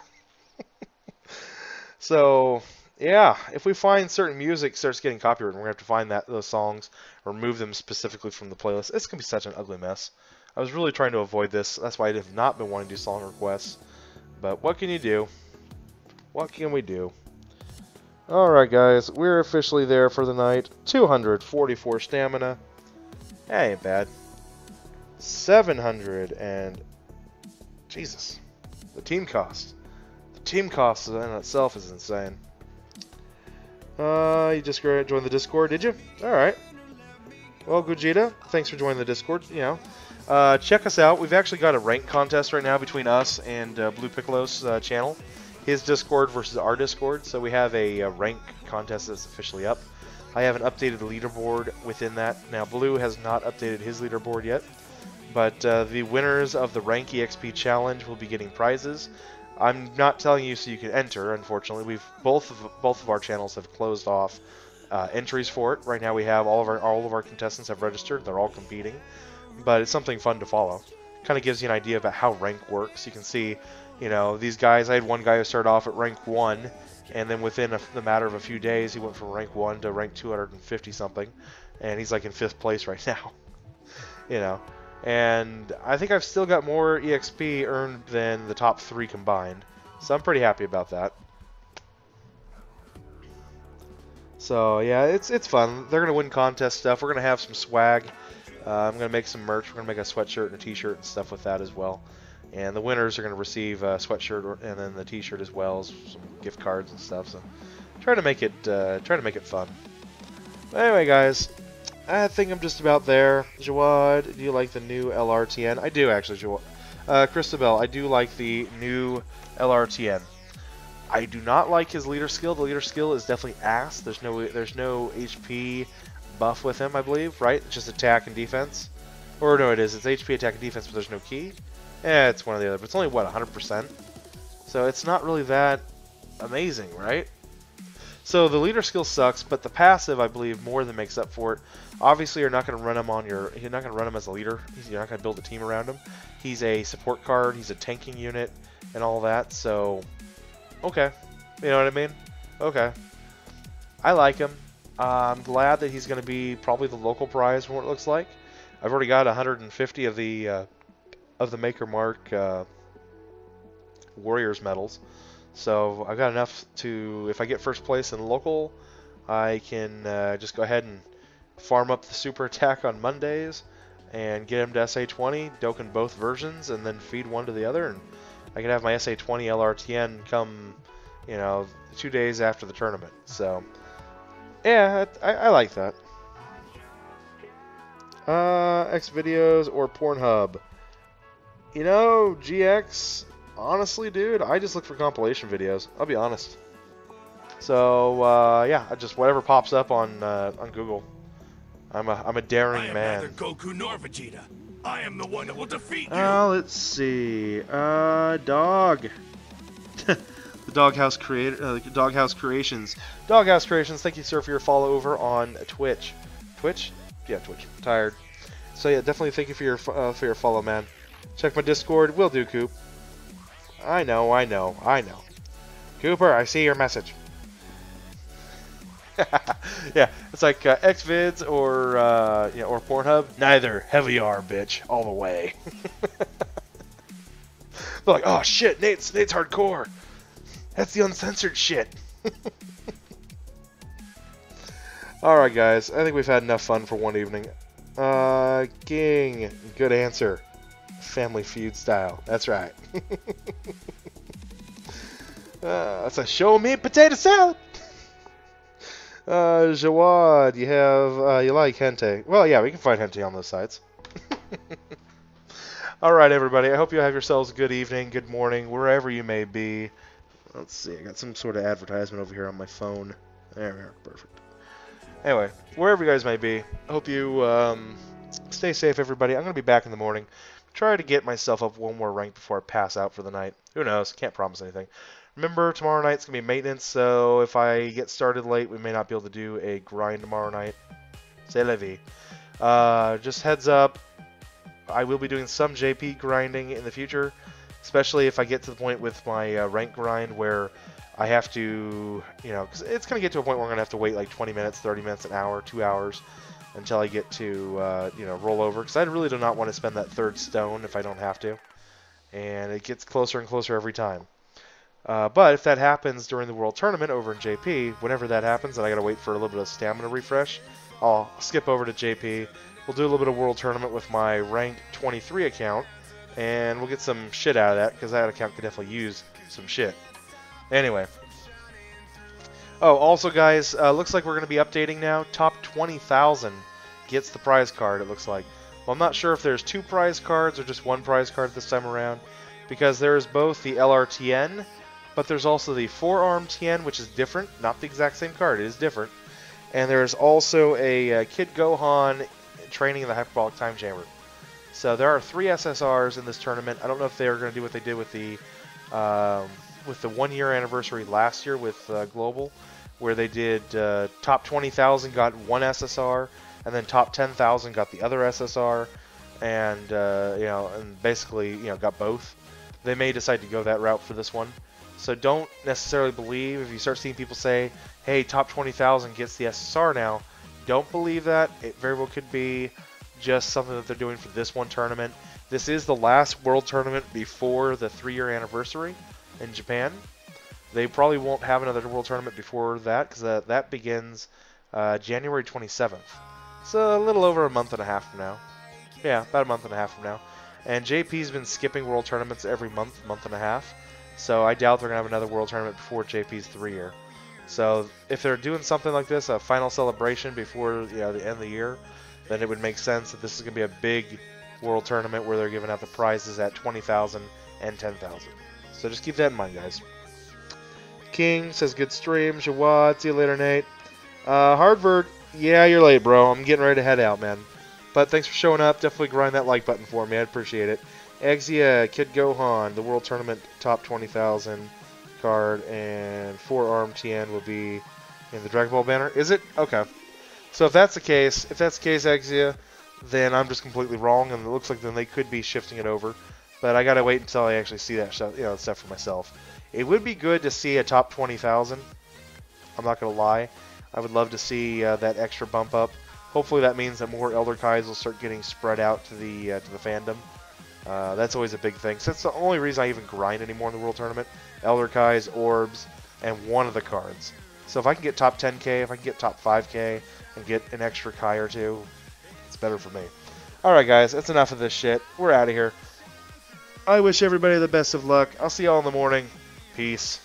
So yeah, if we find certain music starts getting copyrighted, we're gonna have to find those songs, remove them specifically from the playlist. It's gonna be such an ugly mess. I was really trying to avoid this. That's why I have not been wanting to do song requests. But what can you do? What can we do? Alright guys, we're officially there for the night. 244 stamina. That ain't bad. 700 and... Jesus. The team cost. The team cost in itself is insane. You just joined the Discord, did you? Alright. Well, Gogeta, thanks for joining the Discord. You know, check us out. We've actually got a rank contest right now between us and Blue Piccolo's channel. His Discord versus our Discord. So we have a rank contest that's officially up. I haven't updated the leaderboard within that. Now, Blue has not updated his leaderboard yet. But the winners of the Rank EXP Challenge will be getting prizes. I'm not telling you so you can enter, unfortunately. We've both of our channels have closed off entries for it. Right now we have all of our contestants have registered. They're all competing. But it's something fun to follow. Kind of gives you an idea about how rank works. You can see, you know, these guys. I had one guy who started off at rank 1, and then within the matter of a few days, he went from rank 1 to rank 250 something, and he's like in 5th place right now. You know, and I think I've still got more EXP earned than the top 3 combined, so I'm pretty happy about that. So yeah, it's fun. They're gonna win contest stuff. We're gonna have some swag. I'm gonna make some merch. We're gonna make a sweatshirt and a t-shirt and stuff with that as well. And the winners are gonna receive a sweatshirt and then the t-shirt as well as some gift cards and stuff. So try to make it fun. But anyway, guys, I think I'm just about there. Jawad, do you like the new LRTN? I do actually, Jawad. Christabel, I do like the new LRTN. I do not like his leader skill. The leader skill is definitely ass. There's no HP buff with him, I believe, right? It's just attack and defense. Or no, it is. It's HP, attack, and defense, but there's no key. Eh, it's one or the other. But it's only, what, 100%? So it's not really that amazing, right? So the leader skill sucks, but the passive, I believe, more than makes up for it. Obviously, you're not going to run him you're not going to run him as a leader. You're not going to build a team around him. He's a support card. He's a tanking unit and all that. So, okay. You know what I mean? Okay. I like him. I'm glad that he's going to be probably the local prize from what it looks like. I've already got 150 of the Maker Mark Warriors medals. So I've got enough to, if I get first place in local, I can just go ahead and farm up the super attack on Mondays and get him to SA20, Dokkan both versions, and then feed one to the other. And I can have my SA20 LRTN come, you know, 2 days after the tournament. So, yeah, I like that. X videos or Pornhub? You know, GX, honestly, dude, I just look for compilation videos. I'll be honest. So, yeah, just whatever pops up on Google. I'm a daring man. I am neither Goku nor Vegeta. I am the one that will defeat you. Let's see. Dog. The Doghouse Doghouse Creations. Doghouse Creations, thank you, sir, for your follow over on Twitch. Twitch? Yeah, Twitch. I'm tired. So yeah, definitely thank you for your follow, man. Check my Discord. Will do, Coop. I know. Cooper, I see your message. Yeah, it's like Xvids or you know, or Pornhub. Neither. Heavy R, bitch, all the way. They're like, oh shit, Nate's hardcore. That's the uncensored shit. All right, guys. I think we've had enough fun for one evening. King, good answer. Family Feud style. That's right. That's a show me potato salad. Jawad, you like hentai? Well, yeah, we can find hentai on those sites. All right, everybody. I hope you have yourselves a good evening, good morning, wherever you may be. Let's see. I got some sort of advertisement over here on my phone. There we are. Perfect. Anyway, wherever you guys may be, I hope you stay safe, everybody. I'm going to be back in the morning. Try to get myself up one more rank before I pass out for the night. Who knows? Can't promise anything. Remember, tomorrow night's going to be maintenance, so if I get started late, we may not be able to do a grind tomorrow night. C'est la vie. Just heads up. I will be doing some JP grinding in the future, especially if I get to the point with my rank grind where I have to, you know, because it's going to get to a point where I'm going to have to wait like 20 minutes, 30 minutes, an hour, 2 hours until I get to, you know, roll over. Because I really do not want to spend that third stone if I don't have to. And it gets closer and closer every time. But if that happens during the World Tournament over in JP, whenever that happens, and I got to wait for a little bit of stamina refresh, I'll skip over to JP. We'll do a little bit of World Tournament with my rank 23 account, and we'll get some shit out of that, because that account could definitely use some shit. Anyway. Oh, also, guys, looks like we're going to be updating now. Top 20,000 gets the prize card, it looks like. Well, I'm not sure if there's 2 prize cards or just 1 prize card this time around, because there's both the LRTN, but there's also the Forearm TN, which is different. Not the exact same card, it is different. And there's also a Kid Gohan training in the Hyperbolic Time Chamber. So there are 3 SSRs in this tournament. I don't know if they're going to do what they did with the 1-year anniversary last year with Global, where they did top 20,000 got 1 SSR, and then top 10,000 got the other SSR, and you know, and basically, you know, got both. They may decide to go that route for this one. So don't necessarily believe if you start seeing people say, hey, top 20,000 gets the SSR now. Don't believe that. It very well could be just something that they're doing for this one tournament. This is the last World Tournament before the 3-year anniversary in Japan. They probably won't have another World Tournament before that, because that begins January 27th. So a little over a month and a half from now. Yeah, about a month and a half from now. And JP's been skipping World Tournaments every month and a half. So I doubt they're going to have another World Tournament before JP's 3-year. So if they're doing something like this, a final celebration before, you know, the end of the year, then it would make sense that this is going to be a big World Tournament where they're giving out the prizes at 20,000 and 10,000. So just keep that in mind, guys. King says, good stream. Jawad, see you later, Nate. Harvard, yeah, you're late, bro. I'm getting ready to head out, man. But thanks for showing up. Definitely grind that like button for me. I'd appreciate it. Exia, Kid Gohan, the World Tournament top 20,000 card, and Forearm TN will be in the Dragon Ball banner. Is it? Okay. So if that's the case, Exia, then I'm just completely wrong, and it looks like then they could be shifting it over. But I gotta wait until I actually see that stuff, you know, stuff for myself. It would be good to see a top 20,000. I'm not gonna lie. I would love to see that extra bump up. Hopefully that means that more Elder Kais will start getting spread out to the fandom. That's always a big thing. So that's the only reason I even grind anymore in the World Tournament. Elder Kais, Orbs, and one of the cards. So if I can get top 10k, if I can get top 5k, and get an extra Kai or 2, it's better for me. Alright guys, that's enough of this shit. We're out of here. I wish everybody the best of luck. I'll see y'all in the morning. Peace.